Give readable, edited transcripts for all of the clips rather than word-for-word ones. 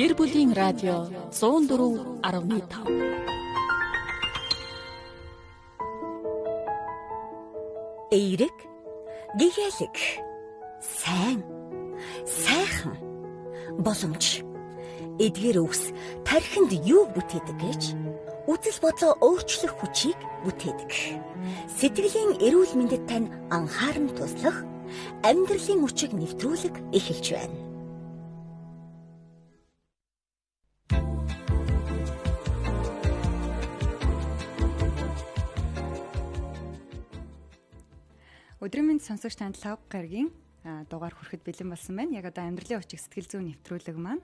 Гэр бүлийн радио 104.5. Эерэг, гэгээлэг, сайн, сайхан, боломж, эдгээр үгс тархинд юу бүтээдэг гэж үзэл бодлоо өөрчлөх хүчийг бүтээдэг. Сэтгэлийн эрүүл мэндэд тань анхааран туслах, амьдралын хүчийг нэвтрүүлэг эхэлж байна. Өдрийн мэнд сонсогч танд лав гарагийн дугаар хүрэхэд бэлэн болсон байна. Яг одоо амьдралын хүчийг сэтгэл зүйн нэвтрүүлэг маань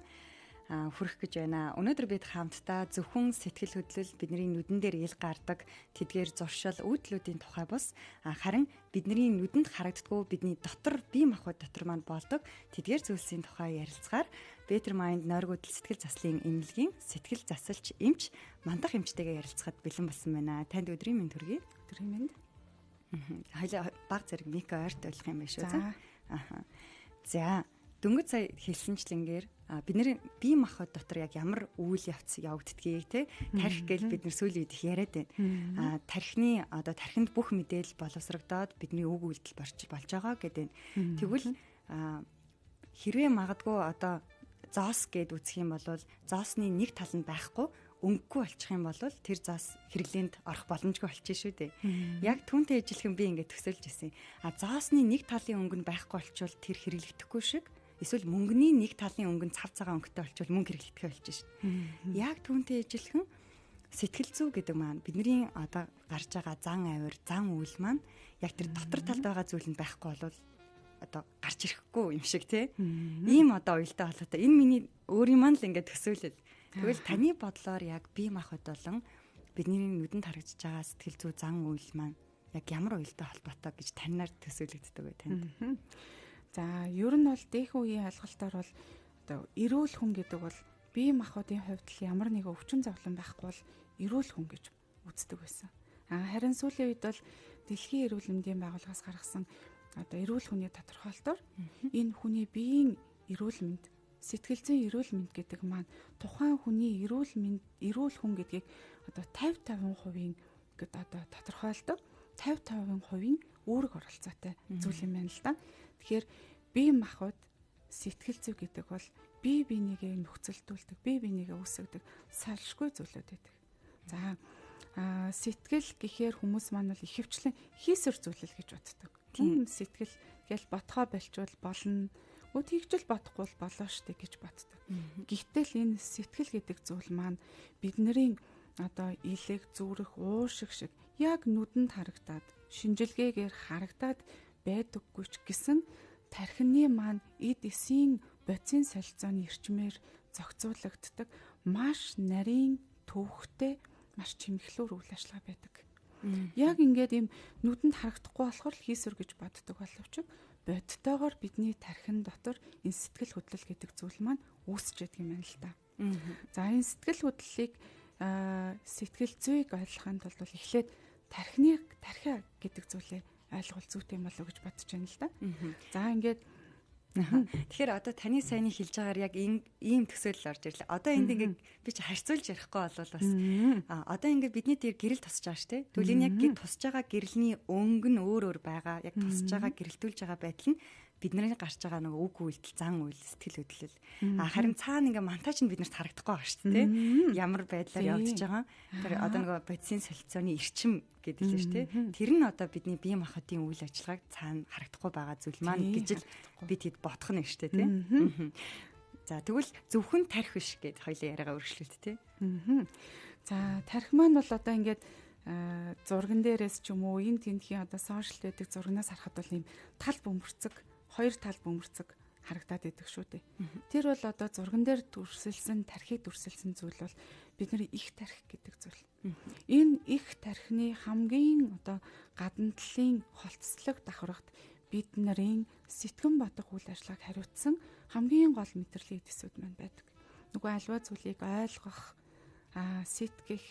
хүрэх гэж байна. Өнөөдөр бид хамтдаа зөвхөн сэтгэл хөдлөл, бидний нүдэн дээр ил гардаг тэдгээр зуршил, үйлдэлүүдийн тухай бус харин бидний нүдэнд харагддаггүй бидний дотор бие махбод дотор маань болдог тэдгээр зүйлсийн тухай ярилцгаар Better Mind нойргуудл сэтгэл заслын эмнэлгийн сэтгэл засалч эмч мандах эмчтэйгээ ярилцахад бэлэн болсон байна. Танд өдрийн мэнд хүргэе. Өдрийн мэнд. Хоёлаа баг зэрэг мик ойрт болох юм байна шүү. За дөнгөж сая хэлсэнчлэнгээр бидний бие махбод дотор яг ямар үйл явц явагддгийг те тарих гэж бид нэр сүүлийн үед их яриад байна. Тархины одоо тархинд бүх мэдээлэл боловсрогдоод бидний үг үйлдэл болж байгаа гэдэг. Тэгвэл хэрвээ магадгүй одоо зоос гэд үзэх юм бол зоосны нэг тал нь байхгүй өнгөгүй болчих юм бол тэр зоос хэрэглээнд орох боломжгүй болчих шүү дээ. Яг түүнтэй ижилхэн би ингээд төсөөлж ирсэн. Зоосны нэг талын өнгө нь байхгүй болчвол тэр хэрэглэгдэхгүй шиг эсвэл мөнгөний нэг талын өнгө нь цав цагаан өнгөтэй болчвол мөнгө хэрэглэдэг болж шин. Яг түүнтэй ижилхэн сэтгэл зүй гэдэг маань бидний одоо гарч байгаа зан авир, зан үйл маань яг тэр дотор талд байгаа зүйл нь байхгүй бол одоо гарч ирэхгүй юм шиг тий. Ийм одоо уялдаа холбоотой. Энэ миний өөрийн маань л ингээд төсөөлөл. Тэгвэл таны бодлоор яг бие махбод болон бидний нүдэнд харагдаж байгаа сэтгэл зүй зан үйл маань яг ямар уялдаа холбоотой гэж танаар төсөөлөгддөг вэ танд? За ер нь бол дэх үеийн ойлголтоор бол одоо эрүүл хүн гэдэг бол бие махбодын хувьд л ямар нэг өвчин зовлон байхгүй бол эрүүл хүн гэж үздэг байсан. Харин сүүлийн үед бол Дэлхийн эрүүл мэндийн байгууллагаас гаргасан одоо эрүүл хүний тодорхойлолтоор энэ хүний биеийн эрүүл мэнд, сэтгэл зүйн эрүүл мэнд гэдэг маань тухайн хүний эрүүл хүн гэдгийг одоо 50% гэдэг одоо тодорхойлдог. 50% үүрэг оролцоотой зүйл юм байна л да. Тэгэхээр бие махбод, сэтгэл зүй гэдэг бол бие бинийгээ нөхцөлдүүлдэг, бие бинийгээ үүсгдэг салшгүй зүйлүүд байдаг. За сэтгэл гэхээр хүмүүс маань бол ихэвчлэн хийсвэр зүйлэл гэж боддог. Тийм сэтгэл гээл ботхоо болчвол болно. Тэгжэл бодохгүй бол болоо штэ гэж боддог. Гэвтэл энэ сэтгэл гэдэг зүйл маань бидний одоо илэг, зүрх, уушиг шиг яг нүдэнд харагдаад, шинжилгээгээр харагдаад байдаггүй ч гэсэн тархины маань эд эсийн бодисын солилцооны эрчмээр зохицуулагддаг маш нарийн төвхтэй, маш чимэглүүр үйл ажиллагаа байдаг. Яг ингээд ийм нүдэнд харагдахгүй болохоор хийсвэр гэж боддог боловч бодтойгоор бидний тархин дотор энэ сэтгэл хөдлөл гэдэг зүйл маань үүсч яадаг юм байна л да. За энэ сэтгэл хөдлөлийг сэтгэл зүйг ойлгохын тулд бол эхлээд тархины гэдэг зүйлээ ойлгол зүйтэй юм болов уу гэж бодож байна л да. За ингээд тэгэхээр одоо таны сайн хэлж байгаагаар яг ийм төсөөлөл орж ирлээ. Одоо энд ингээд би ч харьцуулж ярихгүй болвол бас одоо ингээд бидний дээр гэрэл тусч байгаа шүү дээ. Тэгвэл энэ яг тусч байгаа гэрэлний өнгө нь өөр байгаа. Яг тусч байгаа гэрэлтүүлж байгаа байдал нь бидний гарч байгаа нөгөө үг үйлдэл, зан үйл, сэтгэл хөдлөл. Харин цаана ингээ монтаж нь биднэрт харагдахгүй байгаа шүү дээ. Ямар байдлаар явагдаж байгаа. Тэр одоо нөгөө бодисын солилцооны эрчим гэдэг л шүү дээ. Тэр нь одоо бидний бие махбодын үйл ажиллагааг цаана харагдахгүй байгаа зүйл маань гэж л бид хэд бодох нь шүү дээ, тийм. За тэгвэл зөвхөн тарих биш гэд хоёлаа яриагаа өргөжлөлт тий. За тарих маань бол одоо ингээд зурган дээрээс ч юм уу энэ тентхийн одоо сошиал байдаг зургнаас харахад бол ийм тал бөмбөрцөг, хоёр тал бөмбөрцөг харагдаад байдаг шүү дээ. Тэр бол одоо зурган дээр дүрсэлсэн, тархийг дүрсэлсэн зүйл бол бидний их тарих гэдэг зүйл. Энэ их тархины хамгийн одоо гадна талын холцлог давхаргад бидний сэтгэн бодох үйл ажиллагааг хариуцсан хамгийн гол мэдрэлийн эдисүүд маань байдаг. Нөгөө альва зүйлийг ойлгох, сэтгэх,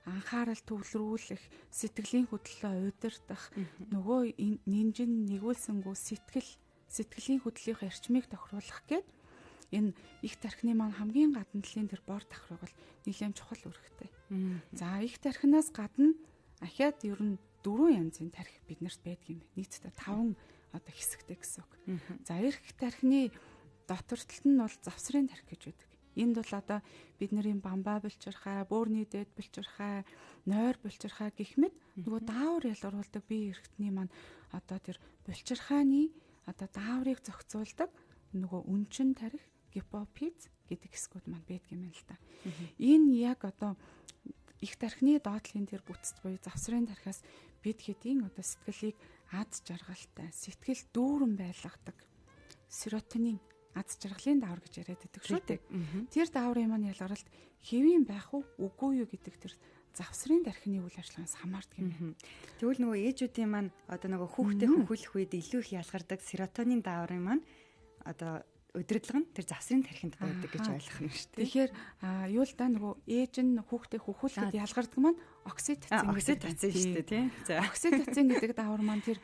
анхаарал төвлөрүүлэх, сэтгэлийн хөдлөлөө удирдах, нөгөө нинжин нэгүүлсэнгүү сэтгэлийн хөдлөлийн эрчмийг тохируулах гэд энэ их тархины маань хамгийн гадна талын тэр бор давхрыг бол нэлээд чухал үүрэгтэй. За их тархинаас гадна ахаад ер нь 4 янзын тархи биднэрт байдаг юм байна. Нийтдээ 5 одоо хэсэгтэй гэсэн үг. За их тархины дотор талд нь бол завсрын тархи гэж байдаг. Энд бол одоо бидний бамбаа булчирхай, бөөрийн дээд булчирхай, нойр булчирхай гэх мэт нөгөө даавар ялгаруулдаг бие эрхтний маань одоо тэр булчирхайны одоо дааврыг зохицуулдаг нөгөө үнчин тархи, гипофиз гэдэг хэсгүүд маань байдаг юм байна л та. Энэ яг одоо их тархины доотлын тэр бүтцэд буюу завсрын тархиас бид хэдийн одоо сэтгэлийг аз жаргалтай, сэтгэл дүүрэн байлгадаг серотонин аз жаргалын даавар гэж яриад байдаг шүү дээ. Тэр дааврын маань ялгаралт хэвийн байх уу, үгүй юу гэдэг тэр завсрын тархины үйл ажиллагаанаас хамаардаг юм. Тэгвэл нөгөө ээжүүдийн маань одоо нөгөө хүүхдээ хөнхүүлэх үед илүү их ялгардаг серотонин дааврын маань одоо удирдлага нь тэр завсрын тархинд байдаг гэж ойлгох юм шүү дээ. Тэгэхээр юу л да нөгөө ээж нь хүүхдээ хөхүүлэхэд ялгардаг маань окситоцин шүү дээ тийм. За окситоцин гэдэг даавар маань тэр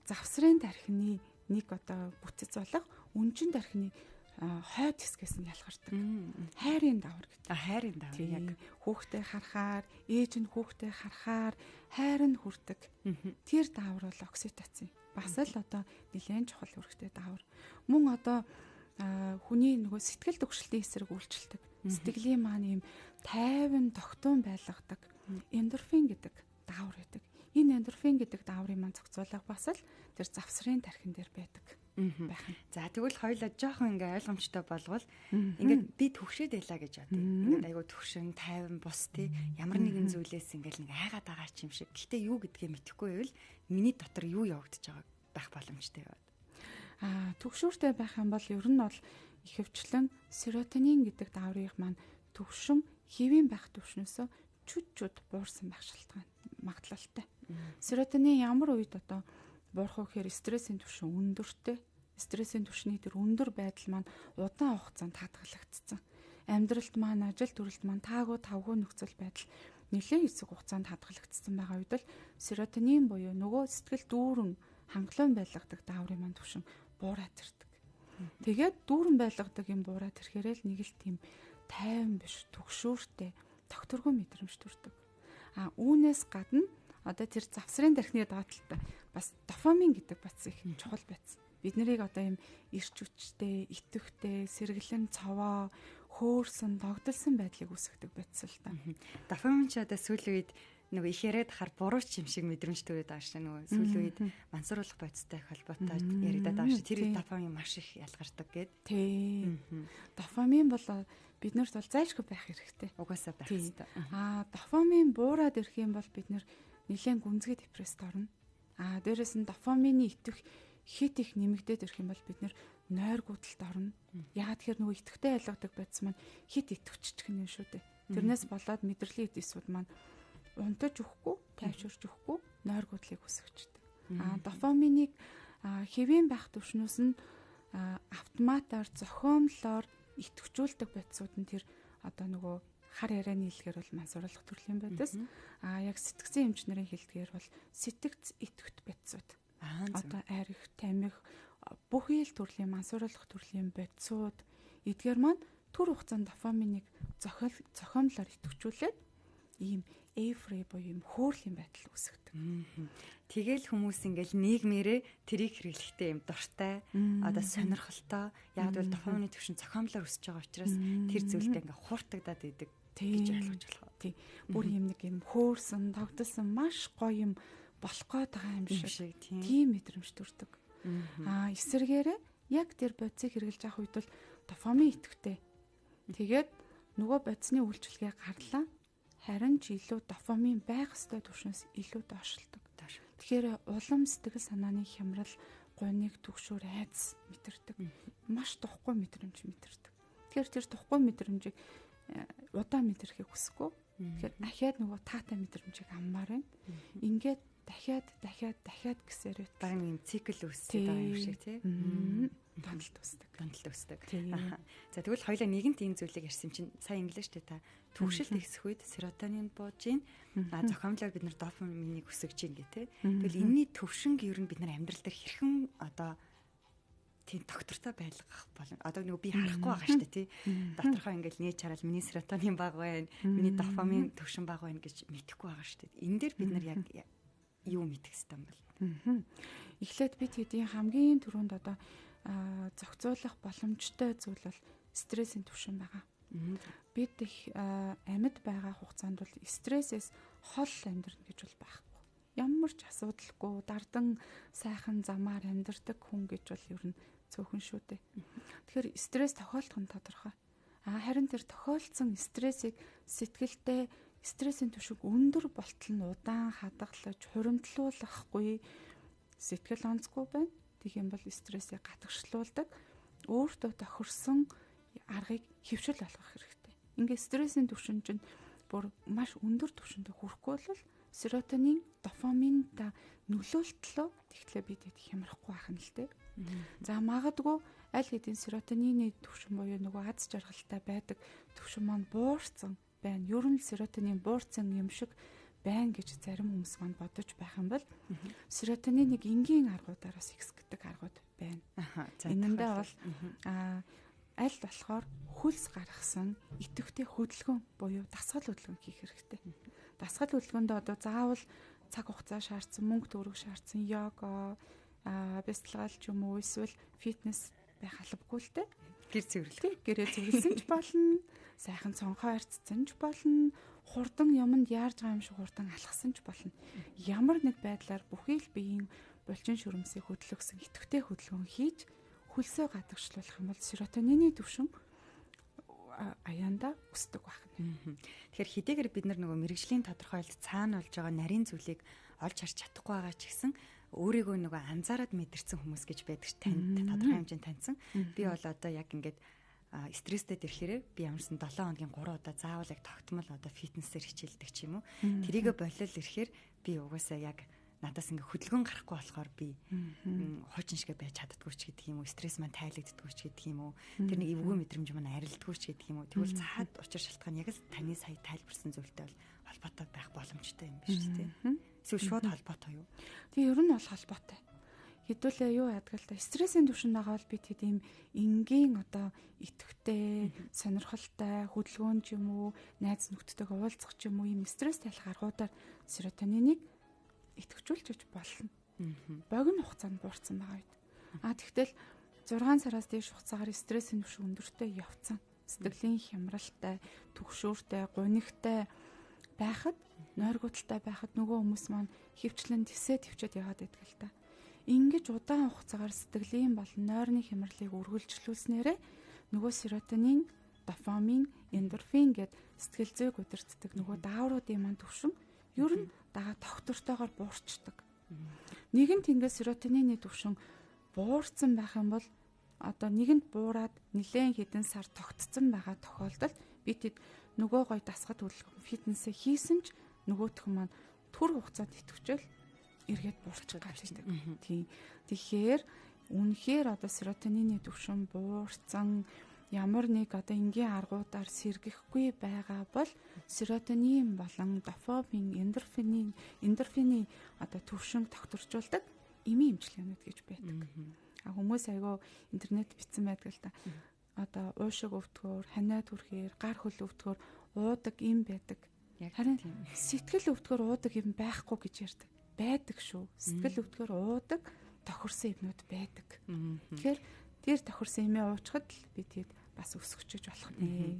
завсрын тархины нэг одоо бүтэц болох үнчин тархины хойд хэсгээс нь ялгардаг. Хайрын даавар гэдэг. Хайрын даавар яг хүүхдээ харахаар, ээж нь хүүхдээ харахаар хайр нь хүрдэг. Тэр даавар бол окситоцин. Бас л одоо нэлээд чухал үүрэгтэй даавар. Мөн одоо хүний нөгөө сэтгэл төвшөлтийн эсрэг үйлчлдэг. Сэтгэлийн маань ийм тайван тогтун байлгадаг эндорфин гэдэг даавар байдаг. Энэ эндорфин гэдэг дааврын маань зохицуулах бас л тэр завсрын тархин дээр байдаг байх нь. За тэгвэл хоёулаа жоохон ингээ ойлгомжтой болвол ингээд би төвшөөд байлаа гэж бодъё. Ингээд айгу төвшин, тайван бус тий ямар нэгэн зүйлээс ингээл нэг айгаад байгаа ч юм шиг. Гэхдээ юу гэдгийг мэдэхгүй байвал миний дотор юу явагдаж байгааг байх боломжтой байна. Төвшөөртэй байх юм бол ер нь бол ихэвчлэн серотонин гэдэг дааврын маань төвшин хэвийн байх төвшнөөсөө чүд буурсан байх шалтгаан магадлалтай. Серотонин ямар үед одоо буурах вэ гэхээр стрессийн түвшин өндөртэй. Стрессийн түвшний тэр өндөр байдал маань удаан хугацаанд хадгалагдсан. Амьдралд маань, ажил төрөлд маань тавгүй нөхцөл байдал нэлээд хэсэг хугацаанд хадгалагдсан байгаа үед л серотонин буюу нөгөө сэтгэл дүүрэн хангалуун байлгадаг дааврын маань түвшин буураад ирдэг. Тэгээд дүүрэн байлгадаг юм буураад ирэхээр л нэг л тийм тайван биш, төгшөөртэй, тогтворгүй мэдрэмж төрдөг. Үүнээс гадна одоо тэр завсрын тархины доотлолтой бас дофамин гэдэг бац их чухал байц. Бид нарыг одоо юм ирч хүчтэй, итэвхтэй, сэргэлэн цовоо, хөөрсөн, догдолсон байдлыг үүсгдэг байц л та. Дофамин ч одоо сүүлийн үед нөгөө их яриад хахаар буруу ч юм шиг мэдрэмж төрөд байгаа шээ нөгөө сүүлийн үед мансууруулах бодистой холбоотой яриад байгаа шээ. Тэр дофамин маш их ялгардаг гэд. Тий. Дофамин бол биднэрт бол зайлшгүй байх хэрэгтэй. Угаасаа байх хэрэгтэй. Дофамин буураад ирэх юм бол бид нэлээд гүнзгий депрессд орно. Дээрээс нь дофамины итвэх хит их нэмэгдээд ирэх юм бол бид нойр гуталд орно. Яагаад тэгэхээр нөгөө итгэвтэй байлгадаг байдс маань хит итгэвччих юм шүү дээ. Тэрнээс болоод мэдрэлийн эдисүүд маань унтаж өгөхгүй, тайвширч өгөхгүй нойр гутлыг үсгэждэг. Дофаминыг хэвийн байх төвшнөөс нь автоматар зохиомлоор итгэвчүүлдэг байцууд нь тэр одоо нөгөө хар ярианы хэлгээр бол мансууруулах төрлийн байдас. Яг сэтгцэн эмчнэрийн хэлдгээр бол сэтгц итгэвт байцууд. Одоо арх, тамхи бүх ил төрлийн мансууруулах төрлийн байцууд эдгээр маань түр хугацаанд дофаминыг зохиомлоор итгэвчүүлээд ийм эйфри буюу юм хөөрлийн байдал үүсгдэг. Тэгэл хүмүүс ингээл нийгмээрээ тэрийг хэрэглэхдээ юм дуртай, одоо сонирхолтой, яг л дофамины төвшин зохиомлоор өсөж байгаа учраас тэр зүйлдээ ингээ хууртагдаад идэг гэж ойлгож болох. Тий. Бүр юм нэг юм хөөрсөн, тогтолсон маш гоё юм болох гээд байгаа юм шиг. Тийм мэдрэмж төрдөг. Эсвэргээрээ яг тэр бодисыг хэрэглэж авах үед бол дофамин идэвхтэй. Тэгээд нөгөө бодисны үйлчлэгээ гарлаа. Харин ч илүү дофамин байх ёстой түвшинээс илүү доошлдог. Тэгэхээр улам сэтгэл санааны хямрал, гуниг, түгшүүр, айдас мэдэрдэг. Маш тухгүй мэдрэмж мэдэрдэг. Тэгэхээр тэр тухгүй мэдрэмжийг удаан мэдрэхийг хүсэхгүй. Тэгэхээр ахаад нөгөө таатай мэдрэмжийг аммаар байна. Ингээд дахиад гэсээр баг юм цикл үүсэж байгаа юм шиг тий. Дандалт үүсдэг. За тэгвэл хоёлаа нэгэнт энэ зүйлийг ярьсан чинь сайн инглиш тэ та төвшөлт ихсэх үед серотонин бууж ийн зохиомлоор бид нар дофаминыг өсгөж ийн гэ тэ. Тэгвэл энэний төвшинг ер нь бид нар амьдрал дээр хэрхэн одоо тийм доктортой байлгах болно. Одоо нөгөө би харахгүй байгаа шүү дээ тий. Доторхоо ингээл нээж хараад миний серотонин бага байна, миний дофамин төвшин бага байна гэж мэдэхгүй байгаа шүү дээ. Энэ дээр бид нар яг юу мэдэх хэрэгтэй юм бол? Эхлээд бид хэдийн хамгийн түрүүнд одоо зохицуулах боломжтой зүйл бол стрессийн түвшин байгаа. Бид их амьд байгаа хугацаанд бол стрессээс хол амьдрна гэж бол байхгүй. Ямар ч асуудалгүй дардан сайхан замаар амьдардаг хүн гэж бол ер нь цөөхөн шүү дээ. Тэгэхээр стресс тохиолдох нь тодорхой. Харин тэр тохиолдсон стрессийг сэтгэлдээ стрессийн түвшин өндөр болтол нь удаан хадгалж хуримтлуулахгүй сэтгэл онцгүй байна. Тэгэх юм бол стрессийг гатгшлуулдаг өөртөө тохирсон аргыг хөвшил болгох хэрэгтэй. Ингээд стрессийн түвшин чинь бүр маш өндөр түвшинд хүрэхгүй бол серотонин, дофамин та нөлөөлтлөө тэгтлээ бид хямрахгүй байх нь л дээ. За магадгүй аль хэдийн серотонины түвшин буюу нөгөө аз жаргалтай байдаг түвшин маань буурсан байна. Ер нь серотонин буурсан юм шиг байна гэж зарим хүмүүс маань бодож байх юм бол серотониныг энгийн аргуудаараас ихсгдэг аргууд байна. Энэндээ бол аль болохоор хөлс гаргасан идэвхтэй хөдөлгөөн буюу дасгал хөдөлгөөн хийх хэрэгтэй. Дасгал хөдөлгөөнд одоо заавал цаг хугацаа шаардсан, мөнгө төгрөг шаардсан йога, бясалгал ч юм уу эсвэл фитнес байх албагүй л дээ. Гэр цэвэрлэх. Гэрээ цэвэрлсэн ч болно, сайхан цонхоо арцсан ч болно, хурдан юмд яарж байгаа юм шиг хурдан алхсан ч болно. Ямар нэг байдлаар бүхий л биеийн булчин шүрмсийг хөдөлгөсөн идэвхтэй хөдөлгөөн хийж хөлсөө гадагшлуулах юм бол серотонины түвшин аяанда өсдөг байна. Тэгэхээр хэдийгээр бид нар нөгөө мэрэгжлийн тодорхойлолт цаана болж байгаа нарийн зүйлийг олж харж чадахгүй байгаа ч гэсэн өөрийгөө нөгөө анзаараад мэдэрсэн хүмүүс гэж байдаг танд тодорхой хэмжээнд таньсан. Би бол одоо яг ингээд стресстэй ирэхээр би ямарсан 7 хоногийн 3 удаа заавал яг тогтмол одоо фитнесээр хичээлдэг ч юм уу. Тэрийгэ болол ирэхээр би угаасаа яг надаас ингээ хөдөлгөөн гарахгүй болохоор би хуучин шигэ байж чаддгүй ч гэдэг юм уу, стресс маань тайлагддаггүй ч гэдэг юм уу, тэр нэг эвгүй мэдрэмж маань арилддаггүй ч гэдэг юм уу. Тэгвэл цаад учир шалтгаан яг л таны сая тайлбарсан зүйлтэй бол холбоотой байх боломжтой юм биш үү те? Эсвэл шууд холбоотой юу? Тэг ер нь бол холбоотой. Хэдүүлээ юу яддаг л та стрессийн түвшин байгаа бол бид тийм энгийн одоо идэвхтэй, сонирхолтой хөдөлгөөн ч юм уу, найз нөхдөдтэйг уулзах ч юм уу ийм стресс тайлах аргуудаар серотониныг идэвхжүүлж гэж болно. Богино хугацаанд буурсан байгаа үед. Тэгтэл 6 сараас дээш хугацаагаар стрессийн түвшин өндөртэй явцсан. Сэтгэлийн хямралтай, түгшүүртэй, гунигтай байхад, нойргуудалтай байхад нөгөө хүмүүс маань хөвчлэн төвчөд яваад байдаг л та. Ингэж удаан хугацаагаар сэтгэлийн болон нойрны хямралыг үргэлжлүүлснээрээ нөгөө серотонин, дофамин, эндорфин гэд сэтгэл зүйг удирддаг нөгөө даавруудын маань түвшин ер нь дагаа тогтвортойгоор буурчдаг. Нэгэнт ингээд серотонины түвшин буурсан байх юм бол одоо нэгэнд буураад нэлээд хэдэн сар тогтцсон байгаа тохиолдолд бид нөгөө гой дасгал хөдөлгөөн фитнесээ хийсэн ч нөгөөх маань төр хугацаанд идэвхжэл эргээд буурчих гаддаг. Тийм. Тэгэхээр үнэхээр одоо серотонины түвшин буурсан ямар нэг одоо энгийн аргуудаар сэргэхгүй байгаа бол серотонин болон дофамин, эндорфины одоо түвшин тогтворжуулдаг эмийн эмчилгээнүүд гэж байдаг. Хүмүүс айгаа интернет бичсэн байдаг л та. Одоо уушиг өвдгөөр, ханиад хүрхээр, гар хөл өвдгөөр уудаг юм байдаг. Харин сэтгэл өвдгөөр уудаг юм байхгүй гэж ярьдаг. Байдаг шүү. Сэтгэл өвдгөөр уудаг тохирсон юмнууд байдаг. Тэгэхээр тэр тохирсон юмээ уучхад л бид бас өсгөж болох нэ.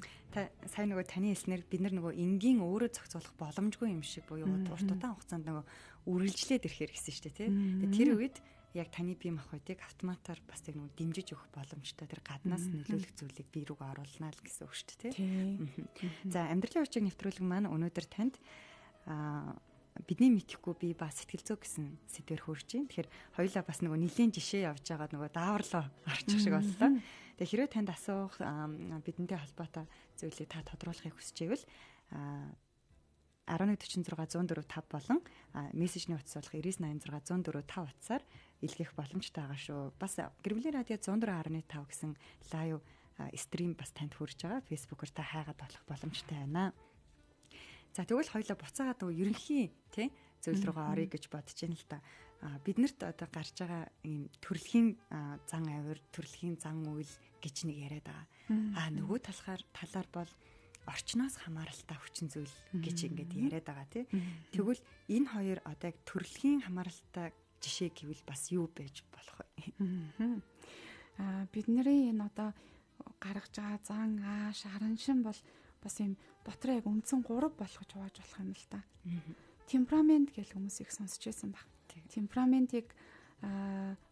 Сайн нөгөө таны хэлснээр бид нар нөгөө энгийн өөрөө зохицуулах боломжгүй юм шиг буюу урт удаан хугацаанд нөгөө үргэлжлээд ирэхээр гэсэн шүү дээ тий. Тэр үед яг таны бие махбодыг автоматар бас яг нөгөө дэмжиж өгөх боломжтой тэр гаднаас нөлөөлөх зүйлийг бие рүүгээ оруулнаа л гэсэн үг шүү дээ тий. За амьдралын урчиг нэвтрүүлэг маань өнөөдөр танд бидний мэдхгүй бие ба сэтгэл зүй гэсэн сэдвээр хурж байна. Тэгэхээр хоёулаа бас нөгөө нэлийн жишээ явж байгаа нөгөө дааварлаа орчих шиг боллоо. Тэгээ хэрвээ танд асуух бидэнтэй холбоотой зүйлийг та тодруулахыг хүсэж байвал 1146 104 5 болон мессежний утас болох 9986 104 5 утсаар илгээх боломжтой байгаа шүү. Бас Гэрвлийн радио 104.5 гэсэн лайв стрим бас танд хүрж байгаа. Facebook-оор та хайгаад болох боломжтой байна. За тэгвэл хоёлаа буцаагаад ерөнхий тий зүйл рүүгээ орё гэж бодож байна л да. Биднэрт одоо гарч байгаа ийм төрөлхийн зан авир, төрөлхийн зан үйл гэж нэг яриад байгаа. Нөгөө талаар бол орчноос хамааралтай хүчин зүйл гэж ингээд яриад байгаа тий. Тэгвэл энэ хоёр одоо яг төрөлхийн хамааралтай жишээ гэвэл бас юу байж болох вэ? Бидний энэ одоо гаргаж байгаа зан ааш араншин бол бас юм дотроо яг үндсэн 3 болгож хувааж болох юм л та. Темперамент гэж хүмүүс их сонсч байсан баг. Темпераментийг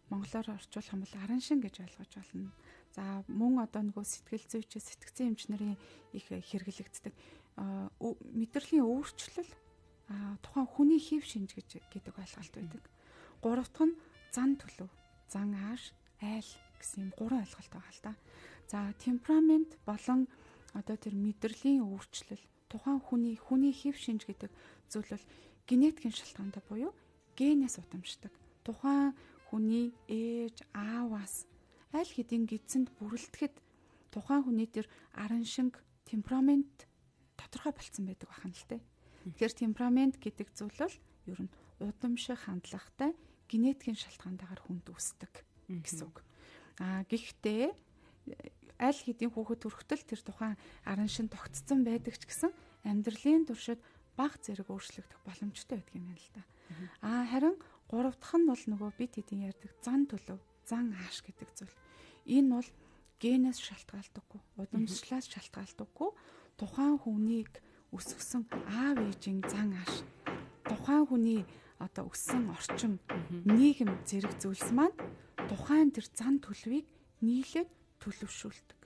монголоор орчуулах юм бол араншин гэж ойлгож болно. За мөн одоо нөгөө сэтгэл зүйч, сэтгцэн эмчнэрийн их хэрэглэгддэг мэдрэлийн өөрчлөл тухайн хүний хэв шинж гэдэг ойлголт байдаг. Гурав дахь нь зан төлөв, зан ааш, айл гэсэн юм 3 ойлголт байгаа л да. За темперамент болон одоо тэр мэдрэлийн өөрчлөл тухайн хүний хэв шинж гэдэг зүйл бол генетикийн шалтгаантай буюу генээс удамшдаг. Тухайн хүний ээж, ааваас аль хэдийн гидсэнд бүрэлдэхэд тухайн хүний тэр араншинг, темперамент тодорхой болцсон байдаг бахан л тэ. Тэгэхээр темперамент гэдэг зүйл бол ер нь удамших хандлагатай генетикийн шалтгаантайгаар хүнд үүсдэг гэсэн үг. Гэхдээ аль хэдийн хүүхэд төрөхтөл тэр тухайн араншин тогтцсон байдаг ч гэсэн амьдралын туршид бага зэрэг өөрчлөгдөх боломжтой байдаг юм байна л да. Харин 3 дахь нь бол нөгөө бид хэдийн ярьдаг зан төлөв, зан ааш гэдэг зүйл. Энэ бол генээс шалтгаалдаггүй, удамшлаас шалтгаалдаггүй, тухайн хүнийг өсгсөн аав ээжийн зан ааш, тухайн хүний одоо өссөн орчин, нийгэм зэрэг зүйлс маань тухайн тэр зан төлөвийг нийлээд төлөвшүүлдэг.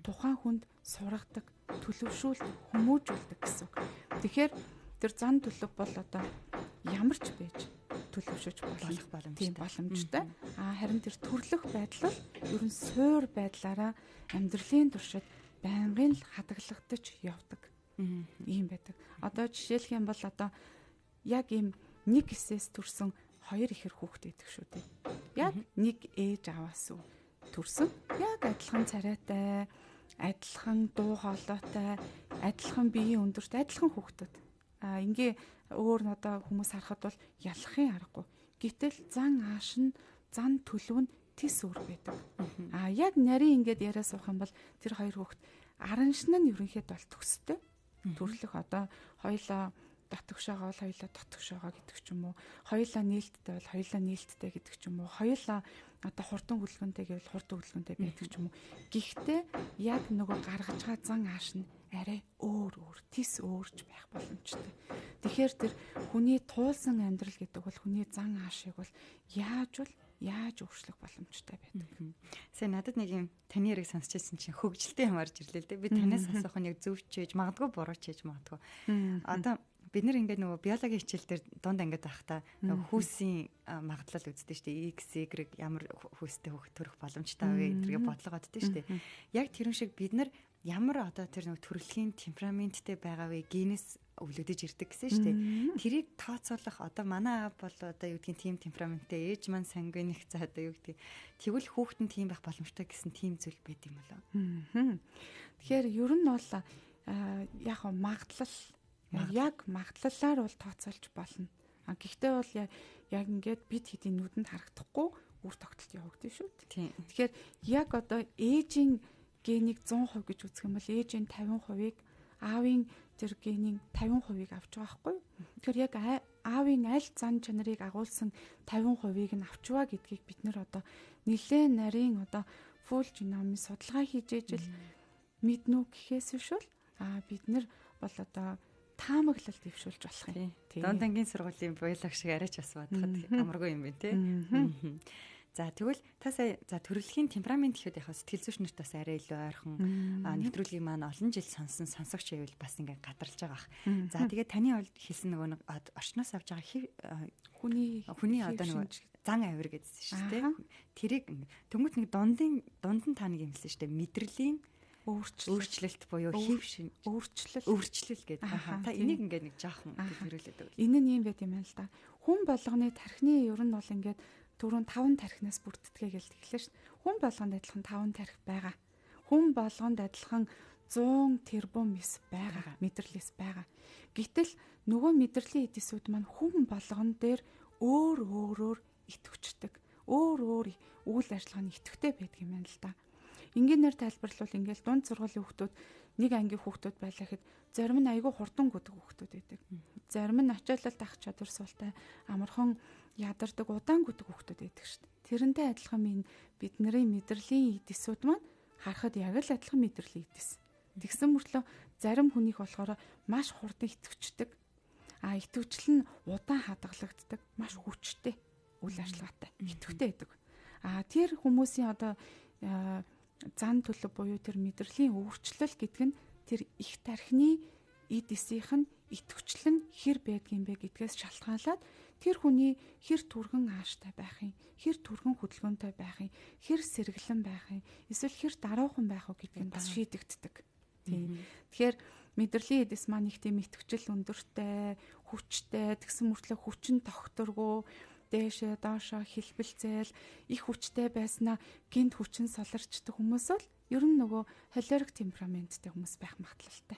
Тухайн хүнд сургадаг, төлөвшүүлдэг, хүмүүжүүлдэг гэсэн үг. Тэгэхээр тэр зан төлөв бол одоо ямар ч байж төлөвшөж болох боломжтой. Харин тэр төрлөх байдал ер нь суур байдлаараа амьдралын туршид байнгын л хадгалагдаж явдаг. Ийм байдаг. Одоо жишээлх юм бол одоо яг ийм нэг эсээс төрсэн 2 ихэр хүүхэд байдаг шүү дээ. Яг нэг ээж аваас төрсөн. Яг адилхан царайтай, адилхан дуу хоолойтой, адилхан биеийн өндөрт, адилхан хүүхдүүд. Ингээ өөр нь одоо хүмүүс харахад бол ялахын аргагүй. Гэтэл зан ааш нь, зан төлөв нь тис өөр байдаг. Яг нарийн ингээд яриа суух юм бол тэр 2 хүүхэд араншин нь ерөнхийд бол төстэй. Төрлөх одоо хоёлаа дотгошоогоо бол хоёлаа дотгошоогоо гэдэг ч юм уу. Хоёлаа нээлттэй бол хоёлаа нээлттэй гэдэг ч юм уу. Хоёлаа одоо хурдан хөдөлгөөнтэй гэвэл хурдан хөдөлгөөнтэй байдаг ч юм уу. Гэхдээ яг нөгөө гаргаж байгаа зан ааш нь арай өөр тис өөрч байх боломжтой. Тэгэхээр тэр хүний туулсан амьдрал гэдэг бол хүний зан аашийг бол яаж өөрчлөх боломжтой байдаг. Сая надад нэг юм таны яриг сонсч байсан чинь хөвгөлтэй юм орж ирлээ л дээ. Би танаас асуух нь яг зөв ч хийж магадгүй буруу ч хийж магадгүй. Одоо бид нэр ингээд нөгөө биологийн хичээл дээр дунд ангид байхдаа хүүсийн магадлал үздэг шүү дээ. X, Y ямар хүүстэй хөх төрөх боломжтой вэ гэдгийг бодлого оддөө шүү дээ. Яг тэрэн шиг бид нар ямар одоо тэр нөгөө төрөлхийн темпераменттэй байгаа вэ генээс өвлөгдөж ирдэг гэсэн шүү дээ. Тэрийг тооцоолох одоо манай аав бол одоо юу гэдгийг тийм темпераменттэй, ээж маань сангвиник за одоо юу гэдгийг тэгвэл хүүхэд нь тийм байх боломжтой гэсэн тийм зүйл байд юм болоо. Тэгэхээр ер нь бол яг магадлал яг магадлалаар бол тооцоолж болно. Гэхдээ бол яг ингээд бид хэдийн нүдэнд харагдахгүй үр тогтолт явагдаж шүү дээ. Тэгэхээр яг одоо ээжийн генийг 100% гэж үзэх юм бол ээжийн 50%-ийг аавын тэр генийн 50%-ийг авч байгаа хгүй. Тэгэхээр яг аавын аль зан чанарыг агуулсан 50%-ийг нь авч байгаа гэдгийг бид нэр одоо нэлээд нарийн одоо full genome судалгаа хийж ижил мэднүү гэхээс биш бол бид нар бол одоо таамаглал дэвшүүлж болох юм. Дунд ангийн сургуулийн биолог шиг арайч бас бодоход амаргүй юм байна тий. За тэгвэл та сая төрөлхийн темперамент гэхэд яг сэтгэл зүйч нарт бас арай илүү ойрхон нэвтрүүлгийг маань олон жил сонсон сонсогч байвал бас ингээд гадарлаж байгаа ах. За тэгээд таны хэлсэн нөгөө орчноос авч байгаа хүний одоо нөгөө зан авир гэдсэн шүү дээ. Тэрийг тэмгт нэг дунд нь та нэг юмсэн шүү дээ. Мэдрэлийн өөрчлөлт буюу хэв шин өөрчлөл гэдэг. Та энийг ингээд нэг жоохон хэлүүлээд өгөө. Энэ нь юм байт юм байна л да. Хүн болгоны тархины ер нь бол ингээд түрүүн 5 тархинаас бүрддэг гэж хэллээ шүү дээ. Хүн болгонд адилхан 5 тархи байгаа. Хүн болгонд адилхан 100 тэрбум эс байгаа. Мэдрэлийн эс байгаа. Гэтэл нөгөө мэдрэлийн эдисүүд маань хүн болгон дээр өөр өөрөөр идэвчдэг. Өөр үйл ажиллагааны идэвхтэй байдаг юм байна л да. Энгийнээр тайлбарлавал ингээл дунд сургуулийн хүүхдүүд нэг ангийн хүүхдүүд байлаа гэхэд зарим нь айгүй хурдан гүдэг хүүхдүүд байдаг. Зарим нь ачаалал дах чадвар суултай амархан ядардаг удаан гүдэг хүүхдүүд байдаг шүү дээ. Тэрнтэй адилхан бидний мэдрэлийн эдисүүд маань харахад яг л адилхан мэдрэлийн эдис. Тэгсэн мөртлөө зарим хүнийх болохоор маш хурдан идэвчдэг. Идэвчл нь удаан хадгалагддаг, маш хүчтэй үйл ажиллагаатай, идэвхтэй байдаг. Тэр хүмүүсийн одоо зан төлөв буюу тэр мэдрэлийн өөрчлөл гэдэг нь тэр их тархины эд эсийнх нь идэвчлэн хэр байдгийм бэ гэдгээс шалтгаалаад тэр хүний хэр түргэн ааштай байх юм, хэр түргэн хөдөлгөөнтэй байх юм, хэр сэргэлэн байх юм, эсвэл хэр даруухан байх уу гэдг нь бас шийдэгддэг. Тэгэхээр мэдрэлийн эдэс маань их тийм идэвчл өндөртэй, хүчтэй, тэгсэн мөртлөө хүчин тогтворгүй, дээшээ доошоо хэлбэлцээл их хүчтэй байснаа гинт хүчин солирчдаг хүмүүс бол ер нь нөгөө холерик темпераменттэй хүмүүс байх магадлалтай.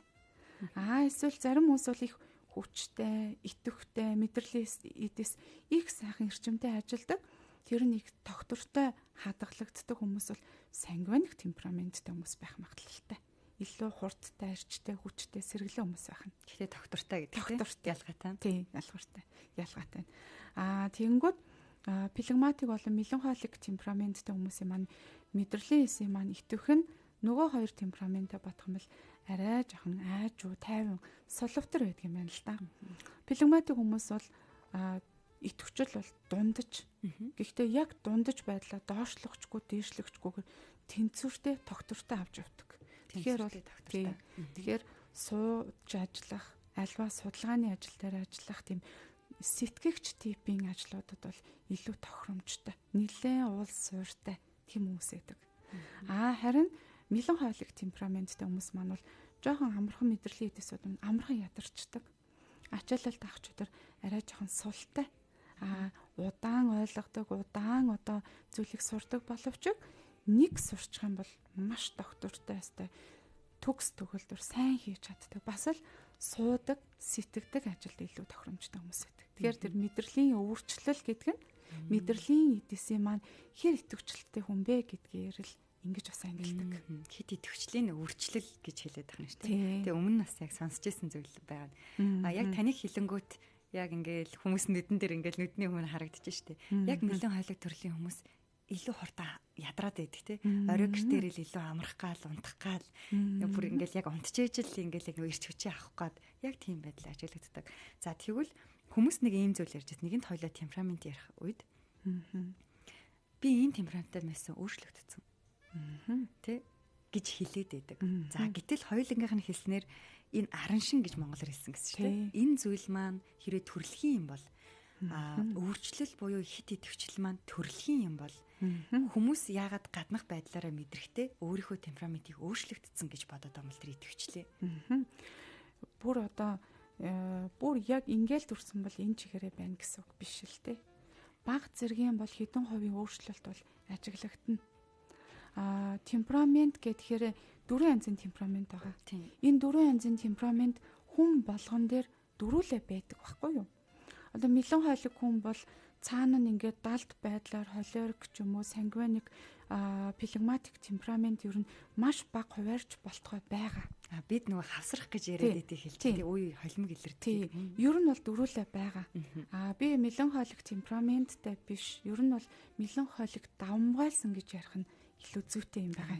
Эсвэл зарим хүмүүс бол их хүчтэй, идэвхтэй, мэдрэлийн эдэс их сайхан эрчимтэй ажилдаг. Тэр нь их тогтвортой хадгалагддаг хүмүүс бол сангвиник темпераменттэй хүмүүс байх магадлалтай. Илүү хурдтай, арчтай, хүчтэй, сэргэлэн хүмүүс байх нь. Гэхдээ тогтвортой гэдэг ялгаатай. Тийм, ялгаатай. Тэгэнгүүт флегматик болон меланхолик темпераменттэй хүмүүсийн маань мэдрэлийн эсийн маань идэвх нь нөгөө хоёр темпераменттэй батах юм бол арай жоохон айжуу, тайван, соловтор байдаг юм байна л да. Флегматик хүмүүс бол идэвхжил бол дундаж. Гэхдээ яг дундаж байдлаа доошлогчгүй, дээшлэгчгүйгээр тэнцвэртэй, тогтвортой авч явдаг. Тэгэхээр сууж ажиллах, альва судалгааны ажил дээр ажиллах тийм сэтгэгч типийн ажлуудад бол илүү тохиромжтой, нэлээд уул суурьтай тийм хүмүүс байдаг. Харин меланхолик темпераменттэй хүмүүс маань бол жоохон амархан мэдрэлийн эдисүүд нь амархан ядарчдаг. Ачаалал дах чадвар арай жоохон султай. Удаан ойлгодог, удаан одоо зүйлийг сурдаг боловч нэг сурчих юм бол маш тогтвортой өстэй төгс төгөлдөр сайн хийж чаддаг. Бас л суудаг, сэтгэдэг ажилд илүү тохиромжтой хүмүүс байдаг. Тэгэхээр тэр мэдрэлийн өөрчлөл гэдэг нь мэдрэлийн эдисийн маань хэр идэвхжэлтэй хүн бэ гэдгээр л ингэж бас ангилдаг. Хэд идэвхжлийн өөрчлөл гэж хэлээд байгаа юм шүү дээ. Тэгээ өмнө нь бас яг сонсч ирсэн зүйл байгаа. Яг таныг хэлэнгүүт яг ингээл хүмүүс нүдэн дээр ингээл нүдний өмнө харагдаж штэ. Яг меланхолик төрлийн хүмүүс илүү хурдан ядраад байдаг те. Орой гэртээр л илүү амрах гал, унтах гал. Бүр ингээл яг унтчихэж л ингээл яг ирч хүчээ авах гад яг тийм байдлаар ажиглагддаг. За тэгвэл хүмүүс нэг ийм зүйл ярьж байна. Нэгэнт хоёлоо темперамент ярих үед би энэ темпераменттай байсан өөрчлөгдсөн. Тэ гэж хэлээд байдаг. За гэтэл хоёулынгийнх нь хэлснээр энэ араншин гэж монголоор хэлсэн гэсэн шүү дээ. Энэ зүйл маань хэрэг төрөлхийн юм бол өөрчлөл буюу хит идэвхжил маань төрөлхийн юм бол хүмүүс яагаад гаднах байдлаараа мэдрэхтэй өөрийнхөө темпераментийг өөрчлөгдсөн гэж бодоод байгаа юм л тэр идэвхжлээ. Бүр яг ингээл төрсөн бол энэ чигээрээ байна гэсэн үг биш л те. Бага зэргийн бол хэдэн хувийн өөрчлөлт бол ажиглагдана. Темперамент гэхээр дөрвөн янзын темперамент байгаа. Энэ дөрвөн янзын темперамент хүн болгон дээр дөрүүлээ байдаг байхгүй юу? Одоо меланхолик хүн бол цаана нь ингээд далд байдлаар холерик ч юм уу сангвиник флегматик темперамент ер нь маш бага хуваарч болтгой байгаа. Бид нөгөө хавсрах гэж яриад байдгийг хэлдэг. Үе холимог илэрдэг. Ер нь бол дөрүүлээ байгаа. Би меланхолик темпераменттай биш. Ер нь бол меланхолик давмгаалсан гэж ярих нь илүү зүйтэй юм байгаа.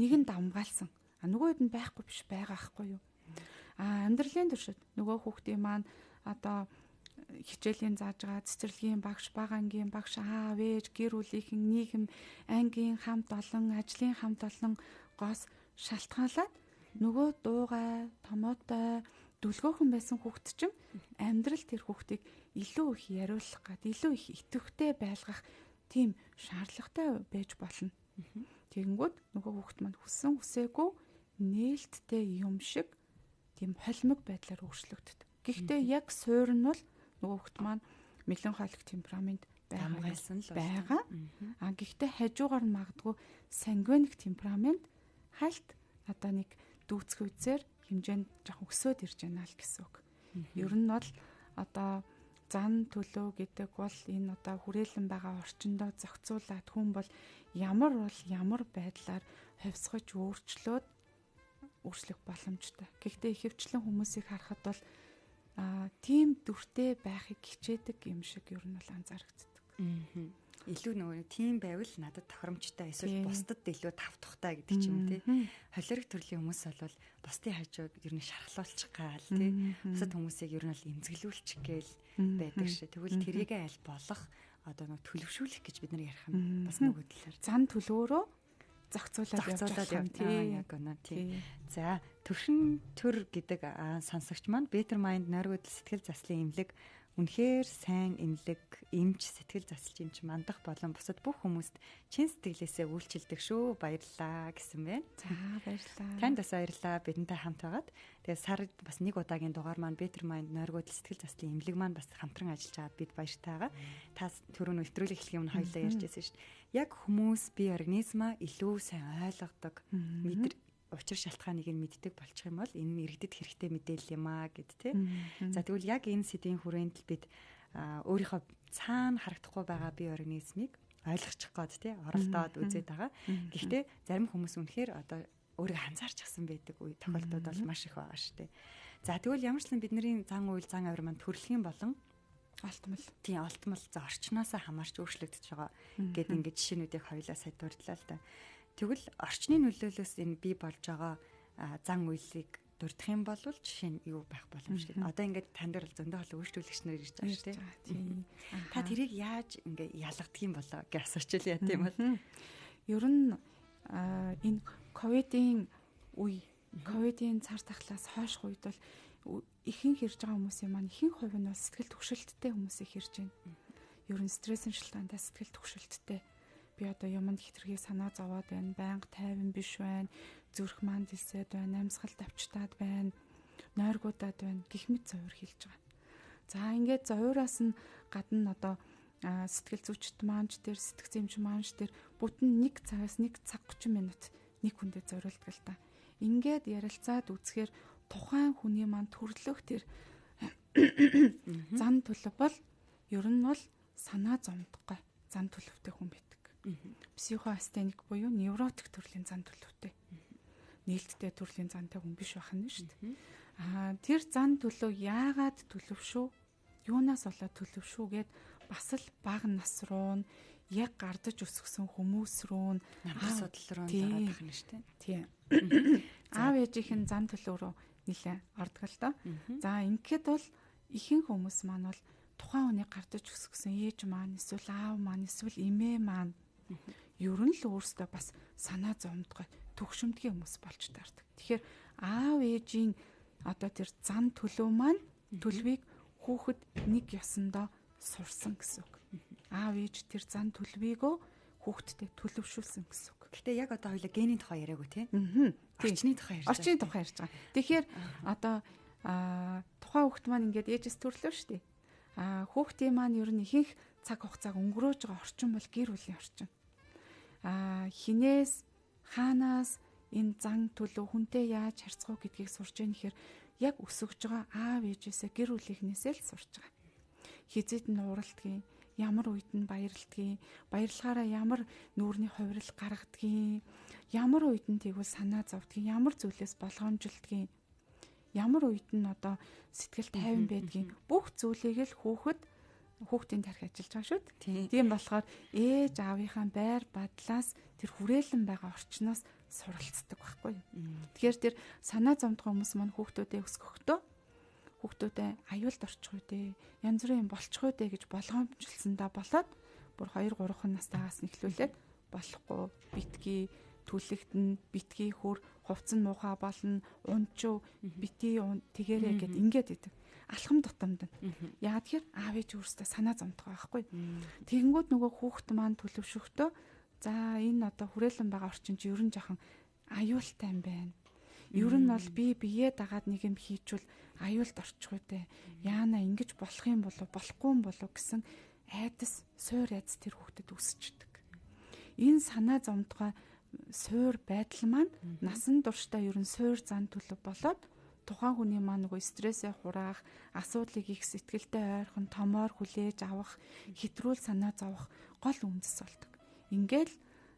Нэг нь давмгаалсан. Нөгөөд нь байхгүй биш байгаа ахгүй юу? Амьдралын туршид нөгөө хүүхдийн маань одоо хичээлийн зааж байгаа цэцэрлэгийн багш, бага ангийн багш, аав ээж, гэр бүлийнхэн, нийгэм, ангийн хамт олон, ажлын хамт олон гоос шалтгаалаад нөгөө дуугай, томоотой, дүлгөөхөн байсан хүүхд чинь амьдрал тэр хүүхдийг илүү их яриулах гад, илүү их идэвхтэй байлгах тийм шаардлагатай байж болно. Тэгэнгүүт нөгөө хүүхд маань хүссэн хүсээгүй нээлттэй юм шиг тийм холимог байдлаар өөрчлөгддөг. Гэхдээ яг суурь нь бол нөгөө хүүхд маань меланхолик темперамент байгаа. Гэхдээ хажуугаар нь магадгүй сангвиник темперамент хальт одоо нэг дүүцэх үедээр хэмжээнд жоохон өсөөд ирж байна л гэсэн үг. Ер нь бол одоо зан төлөв гэдэг бол энэ одоо хүрээлэн байгаа орчиндөө зохицуулаад хүн бол ямар байдлаар хувьсгаж өөрчлөх боломжтой. Гэхдээ ихэвчлэн хүмүүсийг харахад бол тийм дүртэй байхыг хичээдэг юм шиг ер нь бол анзаарэгддэг. Илүү нөгөө тийм байвал надад тохиромжтой эсвэл бусдад илүү тавтахтай гэдэг ч юм тий. Холерик төрлийн хүмүүс бол бусдын хажууд ер нь шархлуулчих гал тий. Бусад хүмүүсийг ер нь бол эмзэглүүлчих гээл байдаг шээ. Тэгвэл тэрийг аль болох одоо нөгөө төлөвшүүлэх гэж бид нар ярих юм. Бас нөгөө талаар зан төлөвөөрөө зохицуулаад явж тий. Яг үнэ тий. За төвшин төр гэдэг сонсогч маань Better Mind нойргуудл сэтгэл заслын эмнэлэг үнэхээр сайн эмнэлэг, эмч, сэтгэл засалч эмч мандах болон бусад бүх хүмүүст чин сэтгэлээсээ үйлчилдэг шүү. Баярлалаа гэсэн байна. За баярлалаа. Танд бас баярлалаа. Бидэнтэй хамт байгаад. Тэгээд сард бас нэг удаагийн дугаар маань Better Mind нойргуудл сэтгэл заслын эмнэлэг маань бас хамтран ажиллаж байгаад бид баяртай байгаа. Та түрүү нэвтрүүлэг эхлэх юм хоёлаа ярьж байсан шүү дээ. Яг хүмүүс бие организмаа илүү сайн ойлгодог, учир шалтгааныг нь мэддэг болчих юм бол энэ нь иргэдэд хэрэгтэй мэдээлэл юм аа гэд тэ. За тэгвэл яг энэ сэдвийн хүрээнд л бид өөрийнхөө цаана харагдахгүй байгаа бие организмыг ойлгочих гээд тэ оролдоод үзээд байгаа. Гэхдээ зарим хүмүүс үнэхээр одоо өөрийгөө анзаарчихсан байдаг үе тохиолдод бол маш их байгаа шүү дээ. За тэгвэл ямар ч л бидний зан үйл зан авир маань төрөлхийн болон олтмол за орчноосоо хамаарч өөрчлөгдөж байгаа гэд ингээд жишээнүүдийг хоёлаа сая дурдлаа л да. Тэгвэл орчны нөлөөлөөс энэ бий болж байгаа зан үйлийг дурдах юм бол жишээ нь юу байх боломжтой. Одоо ингээд тань дээр зөндөө хол өөрчлөлөгч нар ирж байгаа шүү дээ. Та тэрийг яаж ингээд ялгадаг юм болоо гэж асуучихвал яа тийм бол. Ер нь энэ ковидын цар тахлаас хойш үед бол ихэнх ирж байгаа хүмүүсийн маань ихэнх хувь нь бол сэтгэл түгшилттэй хүмүүсийг ирж байна. Ер нь стрессийн шалтгаантай сэтгэл түгшилттэй. Би одоо юмд хитрхи санаа зовоод байна, байнга тайван биш байна, зүрх маань дэлсээд байна, амьсгал давчтаад байна, нойргуудаад байна гэх мэт зовир хэлж байгаа. За ингээд зовироос нь гадна одоо сэтгэл зүйчт маанч дээр, сэтгцэмч маанч дээр бүтэн 1 цагаас 1 цаг 30 минут нэг хүндээ зориулдаг л та. Ингээд ярилцаад үзэхээр тухайн хүний маань төрлөх тэр зан төлөв бол ер нь бол санаа зовдоггүй зан төлөвтэй хүн байдаг. Психоастеник буюу невротик төрлийн зан төлөвтэй. Нээлттэй төрлийн зантай хүн биш байх нь шүү дээ. Тэр зан төлөв яагаад төлөвшөө? Юунаас болоод төлөвшөө гэд бас л бага нас руу яг гардаж өсгсөн хүмүүс рүү асуудал руу зараад байх нь шүү дээ. Тийм. Аав ээжийнхэн зан төлөв рүү нэлээ ордог л доо. За ингээд бол ихэнх хүмүүс маань бол тухайн хүний гардаж өсгсөн ээж маань эсвэл аав маань эсвэл эмээ маань ер нь л өөрсдөө бас санаа зовдгой төгшөмдгийн хүмүүс болж таардаг. Тэгэхээр аав ээжийн одоо тэр зан төлөв маань төлөвийг хүүхэд нэг ёсондоо сурсан гэсэн үг. Аав ээж тэр зан төлөвийгөө хүүхэдтэй төлөвшүүлсэн гэсэн үг. Гэхдээ яг одоо хоёлаа генийн тухай яриаггүй тийм. Орчны тухай ярьж байгаа. Тэгэхээр одоо тухайн хүүхэд маань ингээд ээжээс төрлөө шүү дээ. Хүүхдийн маань ер нь ихэнх цаг хугацааг өнгөрөөж байгаа орчин бол гэр бүлийн орчин. Хинээс хаанаас энэ зан төлөв хүнтэй яаж харьцах гэдгийг сурч яах нэхэр яг өсөж байгаа аав ээжээсээ гэр бүлийнхнээсээ л сурч байгаа. Хизээд нь уралдгийг, ямар үед нь баярлдгийг, баярлахаараа ямар нүүрний хувирал гаргадгийг, ямар үед нь тэгвэл санаа зовдгийг, ямар зүйлээс болгоомжилдгийг, ямар үед нь одоо сэтгэл тайван байдгийг бүх зүйлийг л хүүхдийн тарих ажиллаж байгаа шүү дээ. Тийм болохоор ээж аавынхаа байр бадлаас тэр хүрээлэн байгаа орчноос суралцдаг байхгүй юу. Тэгэхээр тэр санаа зовдгоо хүмүүс маань хүүхдүүдээ өсгөхдөө хүүхдүүдээ аюулд орчих үү дээ, янз бүрийн болчих үү дээ гэж болгоомжилсандаа болоод бүр 2-3 настайгаас нэхлүүлээд болохгүй битгий түлэгтэн битгий хөр хувцсан муухай болно унчуу бити тэгэрэ гэд ингээд идэг алхам тутамд нь яа тэгэхээр аав ээж өөрөөсөө санаа зовдгоо байхгүй тэгэнгүүт нөгөө хүүхэд маань төлөвшөхдөө за энэ одоо хүрээлэн байгаа орчин чи ерөн жоохон аюултай юм байна. Ер нь бол би бие дагаад нэг юм хийчвэл аюулд орчих үү дээ. Яана ингэж болох юм болов болохгүй юм болов гэсэн айдас суур айдас тэр хүүхдэд үсчдэг. Энэ санаа зовдгоо суур байдал маань насан туршдаа ер нь суур зан төлөв болоод тухайн хүний маань нөгөө стрессээ хураах, асуудлыг их сэтгэлдээ ойрхон томоор хүлээж авах, хэтрүүл санаа зовох гол үндэс болдог. Ингээл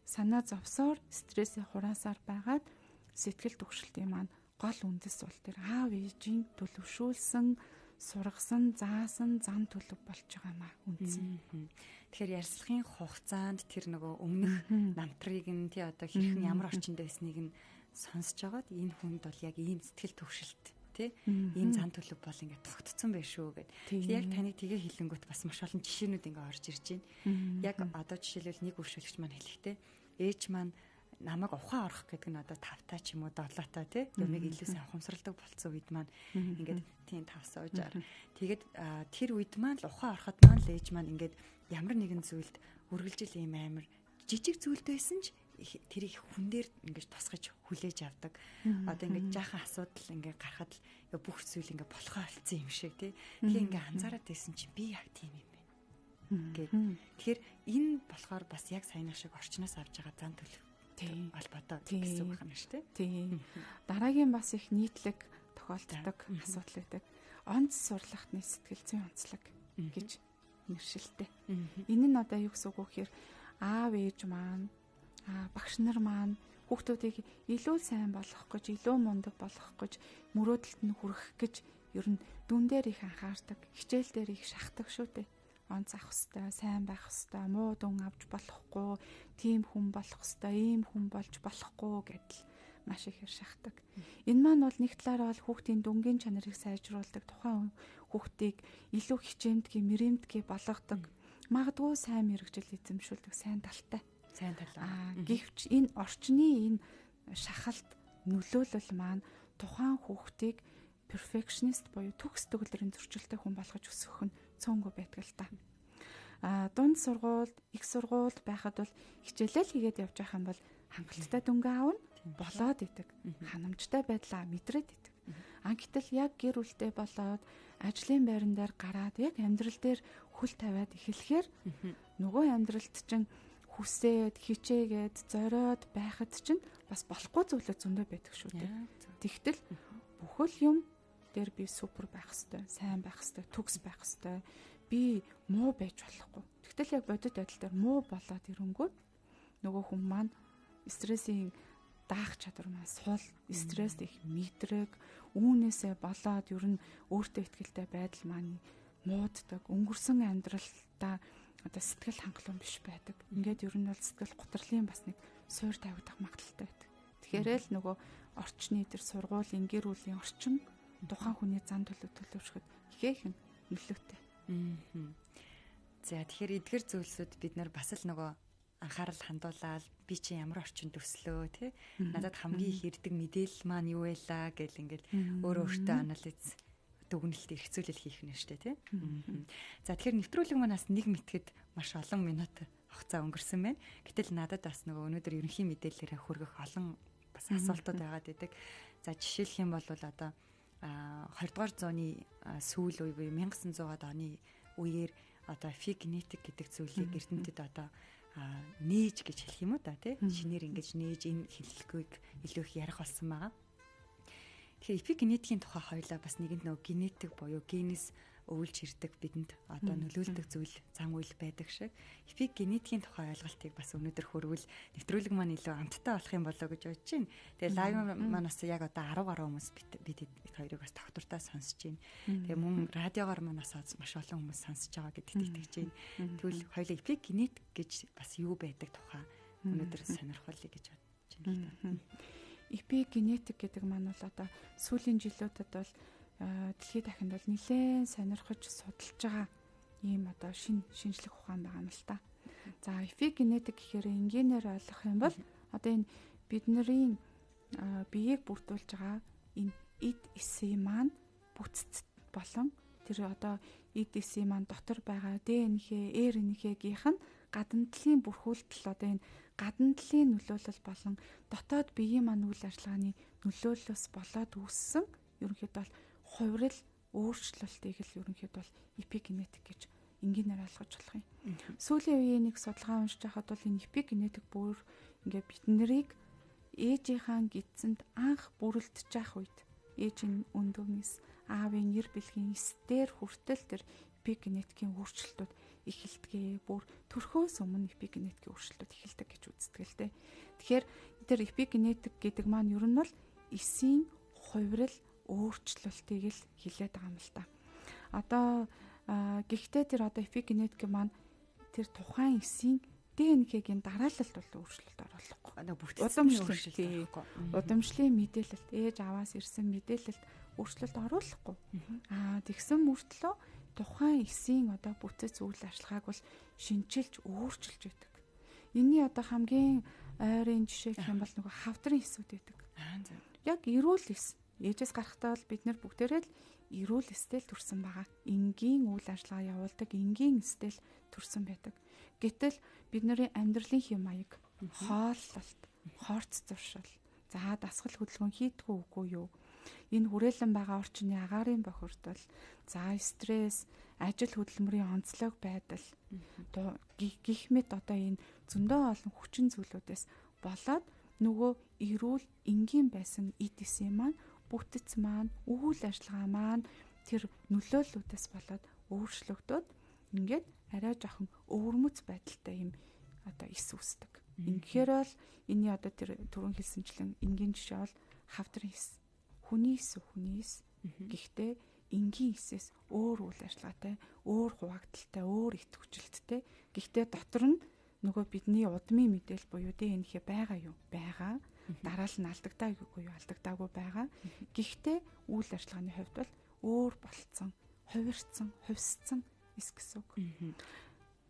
санаа зовсоор стрессээ хураасаар байгаад сэтгэл түгшилтийн маань гол үндэс бол тэр аав ээжийн төлөвшүүлсэн, сургасан, заасан зан төлөв болж байгаа маа үндсэн. Тэгэхээр ярьслахын хугацаанд тэр нөгөө өмнөх намтрыг нь тий одоо хэрхэн ямар орчинд байсныг нь сонсож байгаад энэ хүнд бол яг ийм сэтгэл түгшилт тий ийм зан төлөв бол ингээд тогтцсон байх шүү гэд. Яг таныг тгээ хэлэнгүүт бас маш олон жишээнүүд ингээд орж ирж байна. Яг одоо жишээлбэл нэг өршөөлөгч маань хэлэхдээ ээж маань намайг ухаан орох гэдэг нь одоо 5 таа ч юм уу 7 таа тий юмыг илүү сайн ухамсарладаг болсон үед маань ингээд тийм 5 6 тэгээд тэр үед маань л ухаан ороход маань л ээж маань ингээд ямар нэгэн зүйлд үргэлжил ийм амар жижиг зүйлд байсан ч тэр их хүн дээр ингэж тусгаж хүлээж авдаг. Одоо ингэж жаахан асуудал ингэ гарахад л бүх зүйл ингэ болохоо олцсон юм шиг тий. Тэгээ ингэ анзаараад байсан чинь би яг тийм юм байна. Тэгэхээр энэ болохоор бас яг саяны шиг орчноос авж байгаа зан төлөв. Тийм албатай гэсэн үг байна шүү дээ. Тийм. Дараагийн бас их нийтлэг тохиолддог асуудал байдаг. Онц сурлагтны сэтгэл зүйн онцлог гэж нэршилтэй. Энэ нь одоо юу гэсэн үг вэ гэхээр аав ээж маань багш нар маань хүүхдүүдийг илүү сайн болгох гэж, илүү мундаг болгох гэж, мөрөөдөлд нь хүрэх гэж ер нь дүн дээр их анхаардаг, хичээл дээр их шахдаг шүү дээ. Онц авах хэвээр, сайн байх хэвээр, муу дүн авч болохгүй, тийм хүн болох хэвээр, ийм хүн болж болохгүй гэдэл маш их шахдаг. Энэ маань бол нэг талаараа бол хүүхдийн дүнгийн чанарыг сайжруулдаг, тухайн хүүхдийг илүү хичээмдгий, мэрэмдгий болгодог, магадгүй сайн мэрэгжил эзэмшүүлдэг сайн талтай. Сайн тал. Гэвч энэ орчны энэ шахалт нөлөөлөл маань тухайн хүүхдийг перфекшнист буюу төгс төгөлдрийн зөрчилтэй хүн болгож өсгөх нь цөөнгүй байдаг л та. Дунд сургуульд, их сургуульд байхад бол хичээлэл хийгээд явж байх юм бол хангалттай дүнгээ аавна болоод идэг. Ханамжтай байдлаа мэдрээд идэг. Гэтэл яг гэр бүлтэй болоод ажлын байран дээр гараад яг амьдрал дээр хөл тавиад эхлэхээр нөгөө амьдралд чинь хүсээд, хичээгээд, зориод байхад чинь бас болохгүй зүйлүүд зөндөө байдаг шүү дээ. Тэгтэл бүхэл юм дээр би супер байх хэвээр, сайн байх хэвээр, төгс байх хэвээр, би муу байж болохгүй. Тэгтэл яг бодит байдал дээр муу болоод ирэнгүүт нөгөө хүн маань стрессийн даах чадвар маань сул, стресс их мэдрэг, үүнээсээ болоод ер нь өөртөө ихтэй байдал маань мууддаг, өнгөрсөн амьдралдаа одоо сэтгэл хангалуун биш байдаг. Ингээд ер нь бол сэтгэл гутралын бас нэг суур тавигдах магадaltaй байдаг. Тэгэхээр л нөгөө орчны тэр сургуулийн гэр бүлийн орчин тухайн хүний зан төлөв төлөвшөхөд ихээхэн нөлөөтэй. За тэгэхээр эдгээр зүйлсүүд бид нар бас л нөгөө анхаарал хандуулаад би чи ямар орчинд өслөө тий надад хамгийн их ирдэг мэдээлэл маань юу байлаа гэл ингээд өөрөө өөртөө анализ дүгнэлт эргцүүлэл хийх нь шүү дээ тий. За тэгэхээр нэвтрүүлэг манаас нэг мэтгэд маш олон минут хугацаа өнгөрсөн байна. Гэтэл надад бас нөгөө өнөөдөр ерөнхий мэдээллээрээ хүргэх олон бас асуултууд байгаад байдаг. За жишээлх юм бол одоо 20 дугаар зууны сүүл үе буюу 1900-аад оны үеэр одоо эпигенетик гэдэг зүйлийг эрдэмтэд одоо нээж гэж хэлэх юм уу та тий. Шинээр ингэж нээж энэ хэллэггүй илүү их ярих болсон байгаа. Тэгэхээр эпигенетикийн тухай хоёлаа бас нэгэнд нөгөө генетик буюу генис өвлж ирдэг бидэнд одоо нөлөөлдөг зүйл зан үйл байдаг шиг эпигенетикийн тухай ойлголтыг бас өнөөдөр хөрвөл нэвтрүүлэг маань илүү амттай болох юм болоо гэж бодож байна. Тэгээ лайв маань бас яг одоо 10 гаруй хүмүүс бид хоёрыг бас тогтвортой сонсож байна. Тэгээ мөн радиогоор маань бас маш олон хүмүүс сонсож байгаа гэдэгт итгэж байна. Тэгвэл хоёлаа эпигенетик гэж бас юу байдаг тухай өнөөдөр сонирхолтой гэж бодож байна. Эпигенетик гэдэг маань бол одоо сүүлийн жилүүдэд бол дэлхийд дахинд бол нэлээд сонирхож судалж байгаа ийм одоо шинжлэх ухаан байгаа юм л та. За эпигенетик гэхээр энгийнээр ойлгох юм бол одоо энэ бидний биеийг бүрдүүлж байгаа энэ эд эсийн маань бүтцэд болон тэр одоо эд эсийн маань дотор байгаа ДНХ, РНХ-гийнх нь гадна талын бүрхүүлтэл одоо энэ гадна талын нөлөөлөл болон дотоод биеийн маань үйл ажиллагааны нөлөөллөөс болоод үүссэн ерөнхийдөө бол хувирал өөрчлөлтийг л ерөнхийдөө бол эпигенетик гэж энгийнээр ойлгож болох юм. Сүүлийн үеийн нэг судалгаа уншиж байхад бол энэ эпигенетик бүр ингээ бид нарыг ээжийнхаа гидсэнд анх бүрэлдэж явах үед ээжийн өндөгнөөс аавын нэр бэлгийн эсдэр хүртэл тэр эпигенетикийн өөрчлөлтүүд эхэлдэг. Бүр төрхөөс өмнө эпигенетикийн өөрчлөлтүүд эхэлдэг гэж үздэг л дээ. Тэгэхээр тэр эпигенетик гэдэг маань ер нь бол эсийн хувирал өөрчлөлтийг л хилээд байгаа юм л та. Одоо гэхдээ тэр одоо эпигенетик маань тэр тухайн эсийн ДНХ-гийн дараалалд бол өөрчлөлт оруулахгүй. Удамшлын мэдээлэлд ээж аваас ирсэн мэдээлэлд өөрчлөлт оруулахгүй. Тэгсэн мөртлөө тухайн эсийн одоо бүтэц үйл ажиллагааг бол шинжилж өөрчилж байдаг. Энийний одоо хамгийн ойрын жишээ гэх юм бол нөгөө хавдрын эсүүд байдаг. Яг эрүүл эс. Ээжээс гарахтаа бол бид нар бүгдээрээ л эрүүл эстэл төрсэн байгаа. Энгийн үйл ажиллагаа явуулдаг энгийн эстэл төрсэн байдаг. Гэтэл бидний амьдралын хэм маяг, хооллолт, хорц зуршил, за дасгал хөдөлгөөн хийдгүү үгүй юу? Энэ хүрээлэн байгаа орчны агаарын бохирдол, за стресс, ажил хөдөлмөрийн онцлог байдал, гих мэт одоо энэ зөндөө олон хүчин зүйлүүдээс болоод нөгөө эрүүл энгийн байсан эд эсийн маань бүтэц маань үйл ажиллагаа маань тэр нөлөөллүүдээс болоод өөрчлөгдөд ингээд арай жоохон өвөрмөц байдалтай юм одоо эс үүсдэг. Ингэхээр бол энэний одоо тэр түрүүн хэлсэнчлэн энгийн жишээ бол хавдрын эс. Хүний эс. Гэхдээ энгийн эсээс өөр үйл ажиллагаатай, өөр хуваагдaltaй, өөр итгүүжилттэй. Гэхдээ дотор нь нөгөө бидний удмын мэдээлэл буюу ДНХ байгаа юу? Байгаа. Дараал нь алдагдаагүй юу? Алдагдаагүй байгаа. Гэхдээ үйл ажиллагааны хувьд бол өөр болцсон, хувирцсан, хувьсцсан эс гэсэн үг.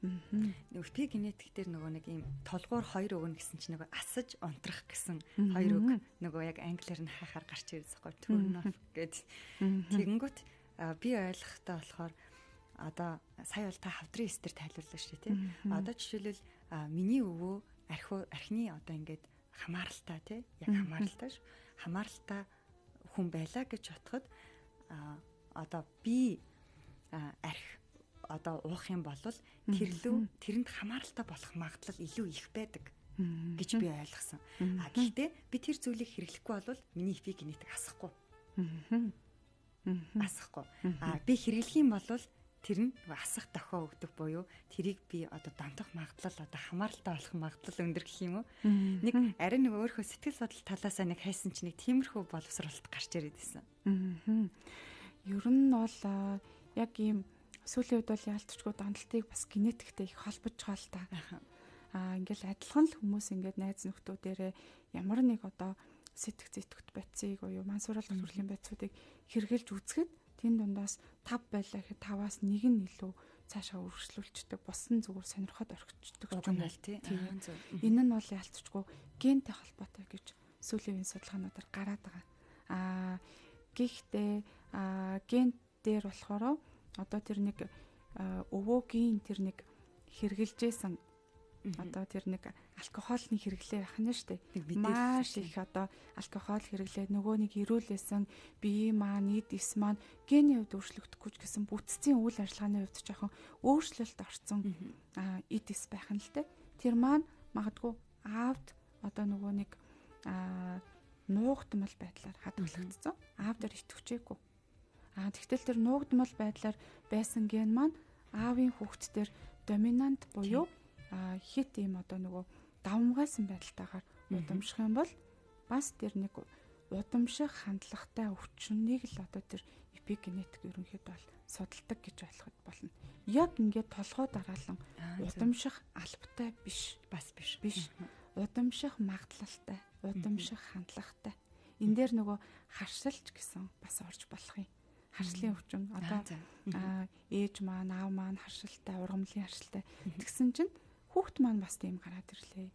Нөгөө эпигенетик дээр нөгөө нэг ийм толгуур хоёр өгнө гэсэн чинь нөгөө асаж унтрах гэсэн хоёр үг нөгөө яг англиар нь хаахаар гарч ирсэн байхгүй turn off гэдэг. Тэгэнгүүт би ойлгохтой болохоор одоо сая бол та хавдрын эс төр тайлбарлаа шүү дээ тий. Одоо жишээлбэл миний өвөө архины одоо ингээд хамааралтай тий яг хамааралтай ш. Хамааралтай хүн байлаа гэж бодоход одоо би арх одоо уух юм бол тэрэнд хамааралтай болох магадлал илүү их байдаг гэж би ойлгосон. Гэхдээ би тэр зүйлийг хэрэглэхгүй бол миний эпигенетик асахгүй. Асахгүй. Би хэрэглэх юм бол тэр нь асах дохио өгдөг буюу тэрийг би одоо донтох магадлал одоо хамааралтай болох магадлал өндөр гэх юм уу. Нэг арин нэг өөрийнхөө сэтгэл бодол талаасаа нэг хайсан чинь нэг тиймэрхүү боловсролт гарч ирээд байсан. Ер нь бол яг ийм сүүлийн үед бол яалтчгүй донтолтыг бас генетиктэй их холбож байгаа л та. Ингээл адилхан л хүмүүс ингээд найз нөхдүүдээрээ ямар нэг одоо зэтгт байцыг буюу мансуурал төрлийн байцуудыг хэрглэж үзэхэд тэн дундаас 5 байлаа гэхэд 5-аас 1 нь илүү цаашаа үргэлжлүүлждэг, бус нь зүгээр сонирхоод орхичдаг юм байна тий. Энэ нь бол яалтчгүй гентэй холбоотой гэж сүүлийн үеийн судалгаануудаар гараад байгаа. Гэхдээ ген дээр болохоор одоо тэр нэг өвөөгийн тэр нэг хэрглэжсэн одоо тэр нэг алкогольны хэрэглээ байх нь шүү дээ. Маш их одоо алкогол хэрэглээд нөгөө нэг ирүүлсэн бие маань, эд эс маань гений хувьд өөрчлөгдөхгүй ч гэсэн бүтцийн үйл ажиллагааны хувьд жоохон өөрчлөлт орсон эд эс байх нь л дээ. Тэр маань магадгүй аавд одоо нөгөө нэг нуугдмал байдлаар хадгалагдсан. Аав дээр итгэвчээгүй. Тэгтэл тэр нуугдмал байдлаар байсан ген маань аавын хүүхд дээр доминант буюу хит ийм одоо нөгөө давмгайсан байдалтайгаар удамших юм бол бас тэр нэг удамших хандлагатай өвчнийг л одоо тэр эпигенетик ерөнхийдөө бол судалдаг гэж ойлгоход болно. Яг ингээд толгой дараалан удамших албатай биш. Бас биш. Удамших магадлалтай, удамших хандлагатай. Энэ дээр нөгөө харшилч гэсэн бас орж болох юм. Харшлын өвчин одоо ээж маань, аав маань харшилтай, ургамлын харшилтай. Тэгсэн чинь хүүхд маань бас тийм гараад ирлээ.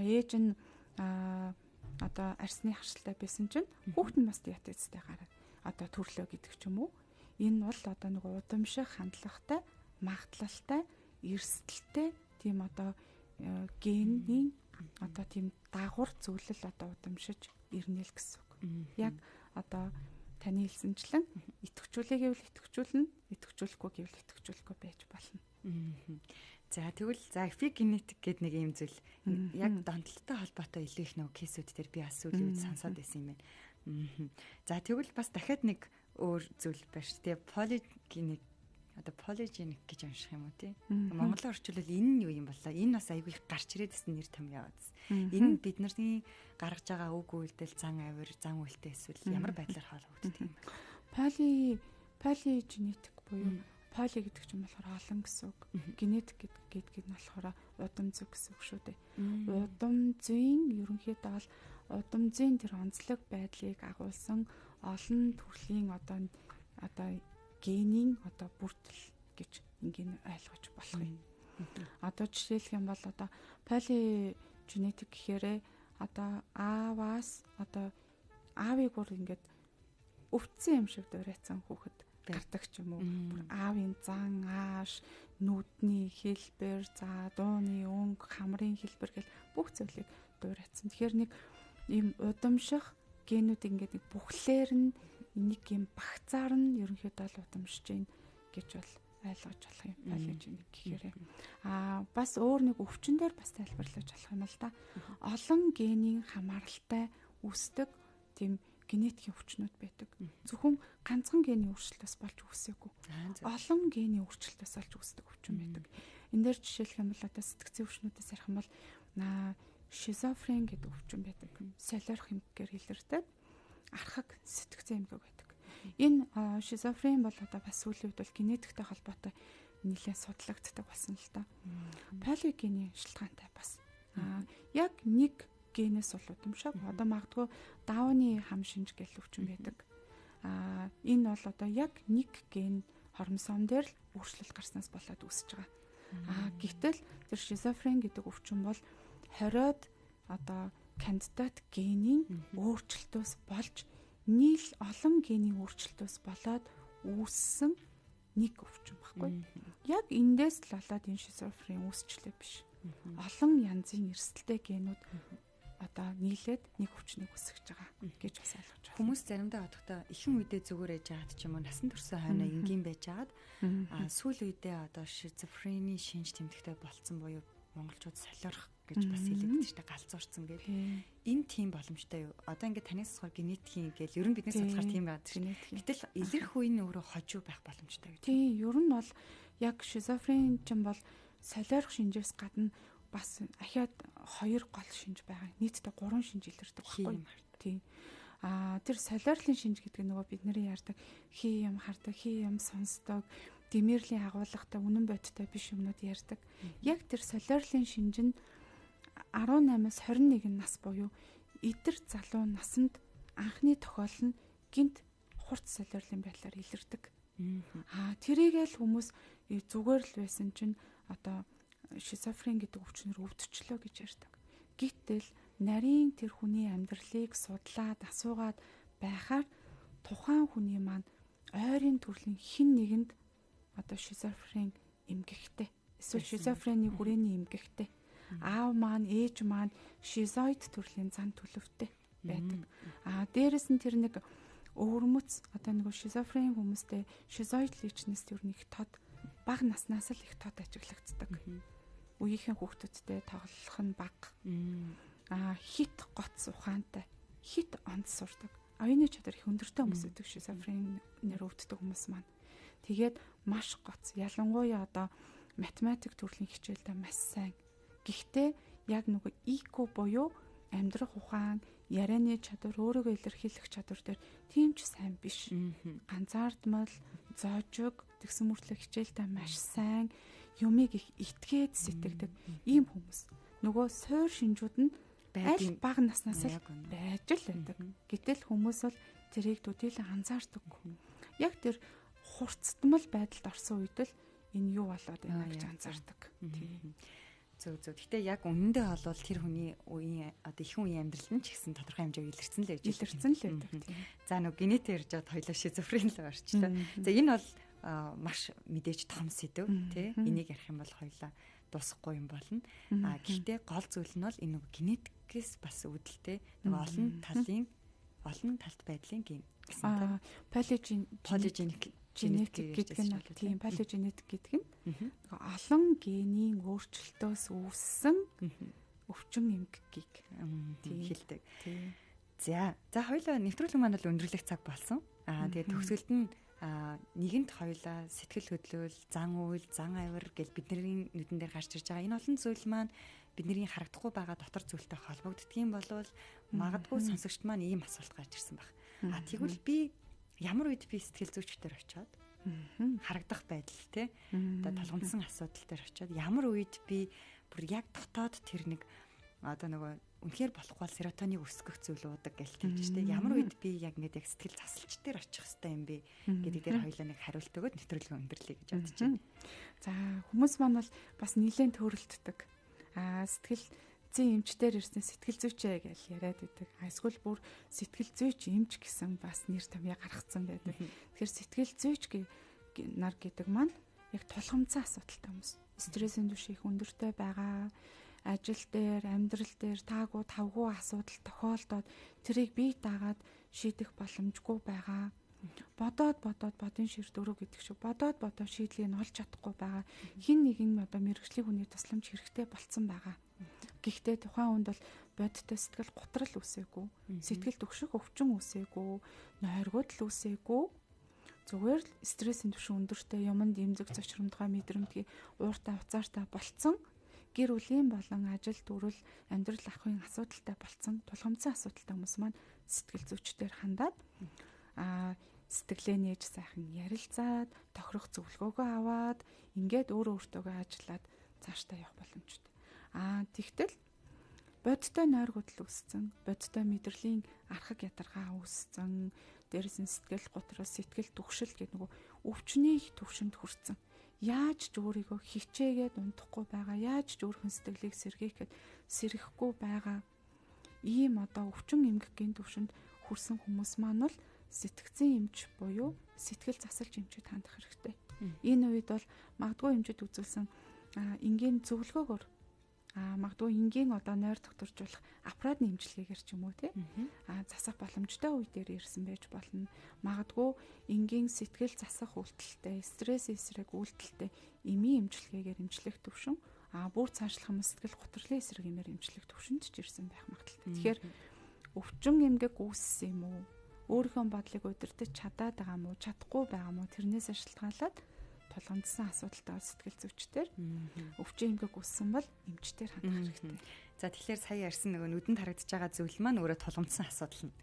Ээж нь одоо арсны харшилтай байсан чинь хүүхд нь бас диабетестэй гараад одоо төрлөө гэдэг ч юм уу. Энэ бол одоо нэг удамших хандлагатай, магадлалтай, эрсдэлтэй тийм одоо генийн одоо тийм дагвар зүйлэл одоо удамшиж ирнэ л гэсэн үг. Яг одоо таны хэлсэнчлэн итгэвчүүлээ гэвэл итгэвчүүлнэ, итгэвчүүлэхгүй гэвэл итгэвчүүлэхгүй байж болно. За тэгвэл эпигенетик гэдэг нэг юм зүйл яг донтолтой холбоотой илүү их нөгөө кейсүүд дээр би бас сүүлийн үед сонсоод байсан юм байна. За тэгвэл бас дахиад нэг өөр зүйл байна шүү дээ. Полигеник полигеник гэж унших юм уу тий? Монголоор орчуулбал энэ нь юу юм болоо? Энэ бас айгүй их гарч ирээд байсан нэр том яваад. Энэ бидний гаргаж байгаа үг үйлдэл зан авир, зан үйлдэл эсвэл ямар байдлаар холбогддог юм бэ? Полигенетик буюу поли гэдэг чинь болохоор олон гэсэн үг. Генетик гэдэг нь болохоор удам зүг гэсэн үг шүү дээ. Удамзын ерөнхийдөө бол удамзын тэр онцлог байдлыг агуулсан олон төрлийн одоо генийн бүрдэл гэж ингийн ойлгож болох юм. Одоо жишээлх юм бол одоо полигенетик гэхээр ааваас аавыг бүр ингээд өвдсөн юм шиг дуурайсан хүүхэд гардаг ч юм уу. Аавын зан, ааш, нүдний хэлбэр, дууны өнгө, хамрын хэлбэр гэл бүх зүйлийг дуурайсан. Тэгэхээр нэг ийм удамших генүүд ингээд бүхлээр нь нэг юм багцаар нь ерөнхийдөө л удамшиж гин гэж бол ойлгож болох юм. Полигеник гэхээр бас өөр нэг өвчин дээр бас тайлбарлаж болох юм л да. Олон генийн хамааралтай үүсдэг тийм генетикийн өвчнүүд байдаг. Зөвхөн ганцхан генийн өөрчлөлтөөс болж үүсээгүй. Олон генийн өөрчлөлтөөс болж үүсдэг өвчин байдаг. Энэ дээр жишээлх юм бол сэтгцийн өвчнүүдээс ярих юм бол шизофрен гэдэг өвчин байдаг. Солиорох эмгээр илэрдэг архаг сэтгцийн эмгэг байдаг. Энэ шизофрен бол бас сүүлийн үед бол генетиктэй холбоотой нэлээд судлагддаг болсон л да. Полигений шалтгаантай бас яг нэг генээс бол удамшааг магадгүй Дауны хам шинж гэл өвчин байдаг. Энэ бол яг нэг ген хормосон дээр л өөрчлөлт гарснаас болоод үүсэж байгаа. Гэвтэл тэр шизофрен гэдэг өвчин бол хориод кандидат генийн өөрчлөлтөөс болж нийл олон генийн өөрчлөлтөөс болоод үүссэн нэг өвчин баггүй. Яг эндээс л болоод энэ шизофрен үүсчлээ биш. Олон янзын эрсдэлтэй генүүд нийлээд нэг өвчнийг үүсгэж байгаа гэж бас ойлгож байна. Хүмүүс заримдаа бодохдоо ихэнх үедээ зүгээр ээж байгаад ч юм уу насан туршийн хойно энгийн байж байгаад сүүл үедээ шизофрени шинж тэмдэгтэй болцсон буюу монголчууд солиорох гэж бас хэлээд шүү дээ галзуурсан гэдэг. Энэ тийм боломжтой юу? Одоо ингээд танаас асуухаар генетикийн гээл ер нь бидний судлахаар тийм байдаг шүү. Гэтэл илэрх үе нь өөрөө хожуу байх боломжтой юу? Тийм, ер нь бол яг шизофрен ч юм бол солиорох шинжээс гадна бас ахиад 2 гол шинж байгаа. Нийтдээ 3 шинж илэрдэг байхгүй юу? Тийм. Тэр солиорлын шинж гэдэг нь нөгөө бидний ярьдаг хий юм хардаг, хий юм сонсдог, димэрлийн агуулгатай үнэн бодиттой биш юмнууд ярьдаг. Яг тэр солиорлын шинж нь 18-аас 21 нас буюу эдэр залуу насанд анхны тохиол нь гинт хурц солиорлын байдлаар илэрдэг. Тэрийгэл хүмүүс зүгээр л байсан чинь шизофрен гэдэг өвчнөр өвдчлөө гэж ярьдаг. Гэтэл нарийн тэр хүний амьдралыг судлаад асуугаад байхаар тухайн хүний маань ойрын төрлийн хэн нэгэнд шизофрен эмгэгтэй эсвэл шизофрени хүрээний эмгэгтэй аав маань ээж маань шизоид төрлийн зан төлөвтэй байдаг. Дээрэс нь тэр нэг өвөрмөц нэг шизофрен хүмүүстэй шизоид личнес төр нэг тод бага наснаас л их тод ажиглагддаг. Үеийнхэн хүүхдүүдтэй тоглох нь бага. Хит гоц ухаантай, хит онц сурдаг. Оюуны чадвар их өндөртэй хүмүүс үүдэг шизофрен нэр өвддөг хүмүүс маань. Тэгээд маш гоц. Ялангуяа математик төрлийн хичээлдээ маш сайн. Гэхдээ яг нөгөө IQ буюу амьдрах ухаан, ярианы чадвар, өөрийгөө илэрхийлэх чадвар дээр тийм ч сайн биш. Ганцаардмал, зоожиг, тэгсэн мөртлөө хичээлдээ маш сайн, юмыг их итгээд сэтгэдэг ийм хүмүүс. Нөгөө суур шинжүүд нь аль бага наснаас л байж л байдаг. Гэтэл хүмүүс бол тэрийг төдийлөн анзаардаг. Яг тэр хурцтмал байдалд орсон үед л энэ юу болоод байна гэж анзаардаг. Зөв. Гэтэ яг үнэндээ бол тэр хүний үеийн ихэнх үеийн амьдрал нь ч гэсэн тодорхой хэмжээгээр илэрсэн л байдаг. За нөгөө генетик ярьж байгаад хоёлоо шизофрен л орчлоо. За энэ бол маш мэдээж том сэдв тий. Энийг ярих юм бол хоёлаа дуусахгүй юм болно. Гэхдээ гол зүйл нь бол энэ генетикээс бас үүдэлтэй нөгөө олон талт байдлын ген гэсэн. Полигеник гэдэг нь тийм полигенетик гэдэг нь Олон генийн өөрчлөлтөөс үүссэн өвчин эмгэгийг хэлдэг. За хоёулаа нэвтрүүлэг маань бол өндөрлөх цаг болсон. Тэгээд төгсгөлд нь нэгэнт хоёулаа сэтгэл хөдлөл, зан үйл, зан авир гэл бидний нүдэн дээр гарч ирж байгаа. Энэ олон зүйл маань бидний харагдахгүй байгаа дотор зүйлтэй холбогддгийм болвол магадгүй сонсогчд маань ийм асуулт гарч ирсэн баг. Тэгвэл би ямар үед би сэтгэл зүйчдээр очиод харагдах байдал те одоо толгомдсон асуудал дээр очиод ямар үед би бүр яг дотоод тэр нэг одоо нөгөө үнэхээр болохгүй серотоник өсгөх зүйл уудаг гэлт хэлж штэ ямар үед би яг ингээд яг сэтгэл засалч дээр очих хэвээр юм бэ гэдэг дээр хоёулаа нэг хариулт өгөөд нэвтрүүлгээ өндөрлөе гэж бодож байна. За хүмүүс маань бол бас нэлээд төрөлддөг. Сэтгэл зүйн эмчтэр ирсэн сэтгэл зүйчээ гэж яриад байдаг. Эсвэл бүр сэтгэл зүйч эмч гэсэн бас нэр томьёо гаргацсан байдаг. Тэгэхээр сэтгэл зүйч нар гэдэг маань яг тулгамдсан асуудалтай хүмүүс. Стрессийн түвшин их өндөртэй байгаа. Ажил дээр, амьдрал дээр таагүй тавгүй асуудал тохиолдоод тэрийг бие даагаад шийдэх боломжгүй байгаа. Бодоод бодын шир дөрөв гэдэг шиг бодоод шийдлийг нь олж чадахгүй байгаа. Хин нэгэн одоо мэрэгжлийн хүний тусламж хэрэгтэй болцсон байгаа. Гэхдээ тухайн хүнд бол бодиттой сэтгэл готрал үсээгүй, сэтгэл түгших өвчин үсээгүй, нойргодл үсээгүй. Зүгээр л стрессийн түвшин өндөртэй юмд эмзэг зочромдгой мэдрэмтгий ууртаа уцаартай болцсон. Гэр бүлийн болон ажил төрөл амьдрал ахуйн асуудалтай болцсон тулгамдсан асуудалтай хүмүүс маань сэтгэл зүйчдээр хандаад сэтгэлээ нээж сайхан ярилцаад тохирох зөвлөгөөгөө аваад ингээд өөртөөгөө ажиллаад цаашдаа явах боломжтой. Тэгтэл бодиттой нойргодл үүссэн, бодиттой мэдрэлийн архаг ядаргаа үүссэн, дээрээс нь сэтгэл готрол, сэтгэл түгшил гэдэг нөгөө өвчний түвшинд хүрсэн. Яаж ч өөрийгөө хичээгээд унтахгүй байгаа, яаж ч өөрхөн сэтгэлийг сэргийхэд сэрэхгүй байгаа. Ийм одоо өвчин эмгэгийн түвшинд хүрсэн хүмүүс маань бол сэтгцэн эмч буюу сэтгэл засалж эмчэд хандах хэрэгтэй. Энэ үед бол магадгүй эмчэд үзүүлсэн энгийн зөвлөгөөгөөр магадгүй энгийн одоо нойр докторжуулах аппаратны эмчилгээгээр ч юм уу те засах боломжтой үе дээр ирсэн байж болно. Магадгүй энгийн сэтгэл засах үйлдэлтэй, стресс эсрэг үйлдэлтэй эмийн эмчилгээгээр эмчлэх төвшин бүр цаашлах юм сэтгэл готрлын эсрэг эмээр эмчлэх төвшөнд ч ирсэн байх магадaltaй. Тэгэхээр өвчин эмгэг үүссэн юм уу? Өөрийнхөө бодлыг удирдах чадаад байгаа мó, чадахгүй байгаа мó тэрнээс шалтгаалаад тулгамдсан асуудалтай сэтгэл зүйчдэр өвчин эмгэг үүссэн бол эмчтэр хандах хэрэгтэй. За тэгэхээр сая ярьсан нөгөө нүдэнд харагдаж байгаа зүйл маань өөрөө тулгамдсан асуудал нь.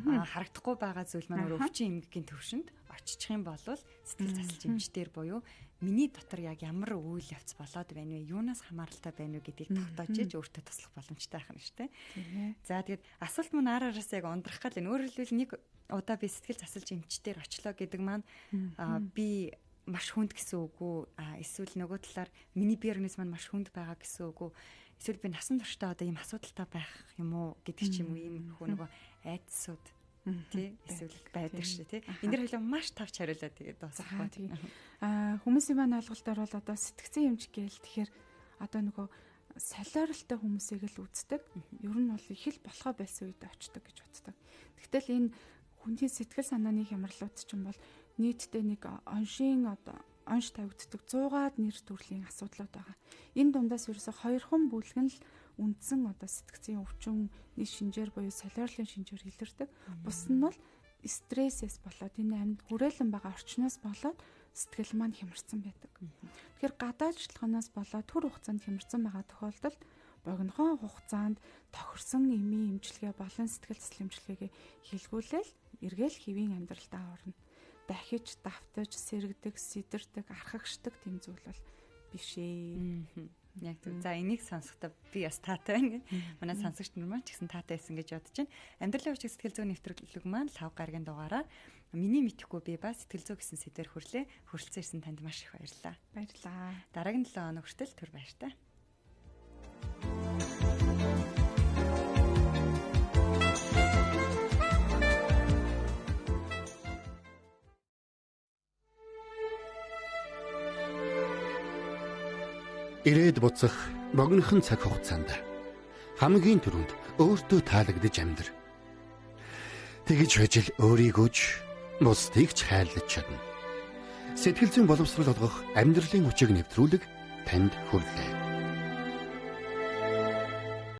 Харагдахгүй байгаа зүйл маань өөрөө өвчин эмгэгийн төвшөнд очичих юм бол сэтгэл засалж эмчтэр буюу миний дотор яг ямар үйл явц болоод байна вэ? Юунаас хамааралтай байна вэ гэдгийг тогтоож иж өөртөө туслах боломжтой байх нь шүү дээ. За тэгээд асуулт мань араараас яг ундрах гал энэ өөрөөр хэлбэл нэг удаа би сэтгэл засалж эмчтэр очлоо гэдэг маань би маш хүнд гэсэн үг үү? Эсвэл нөгөө талаар миний бие организм маань маш хүнд байгаа гэсэн үг үү? Эсвэл би насан туршдаа одоо ийм асуудалтай байх юм уу гэдэг ч юм уу ийм нөгөө айдсууд тий эсвэл байдаг шүү тий. Энэ дэр хоёлаа маш тавч хариулаад тэгээд дуусгах тий. Хүмүүсийн маань ойлголтоор бол одоо сэтгцэн эмч гээл тэгэхээр одоо нөгөө солиоролтой хүмүүсийг л үздэг. Ер нь бол их л болохоо байсан үед очдог гэж боддог. Тэгтэл энэ хүний сэтгэл санааны хямралууд ч юм бол нийтдээ нэг онш тавигддаг 100-аад нэр төрлийн асуудлууд байгаа. Энэ дундаас ерөөсө 2хан бүлгэн л үндсэн одоо сэтгцийн өвчин шинжээр буюу солиорлын шинжээр илэрдэг. Бус нь бол стрессээс болоод энэ амьд хүрээлэн байгаа орчноос болоод сэтгэл маань хямарсан байдаг. Тэгэхээр гадаадчлаханаас болоод төр хугацаанд хямарсан байгаа тохиолдолд богинохоо хугацаанд тохирсон эмийн эмчилгээ болон сэтгэл заслын эмчилгээгээ хийлгүүлэл эргээл хэвийн амьдралдаа орно. Дахиж, давтаж, сэргдэг, сидэрдэг, архагшдаг тийм зүйл бол биш ээ. Яг зөв. За энийг сонсохдоо би бас таатай байна. Манай сонсогч нар маань ч гэсэн таатай байсан гэж бодож байна. Амьдралын хүч сэтгэл зүйн нэвтрүүлэг маань 5 гарагийн дугаараар миний мэдхгүй би ба сэтгэл зүй гэсэн сэдвээр хүрлээ. Хүрэлцэн ирсэн танд маш их баярлалаа. Баярлалаа. Дараагийн 7 хоног хүртэл түр баяртай. Ирээд буцах богинохон цаг хугацаанд хамгийн түрүүнд өөртөө таалагдж амьдр. Тэгж хожил өөрийгөө ч бусдыг ч хайрлаж чадна. Сэтгэл зүйн боловсрол олгох амьдралын хүчийг нэвтрүүлэг танд хүрэлээ.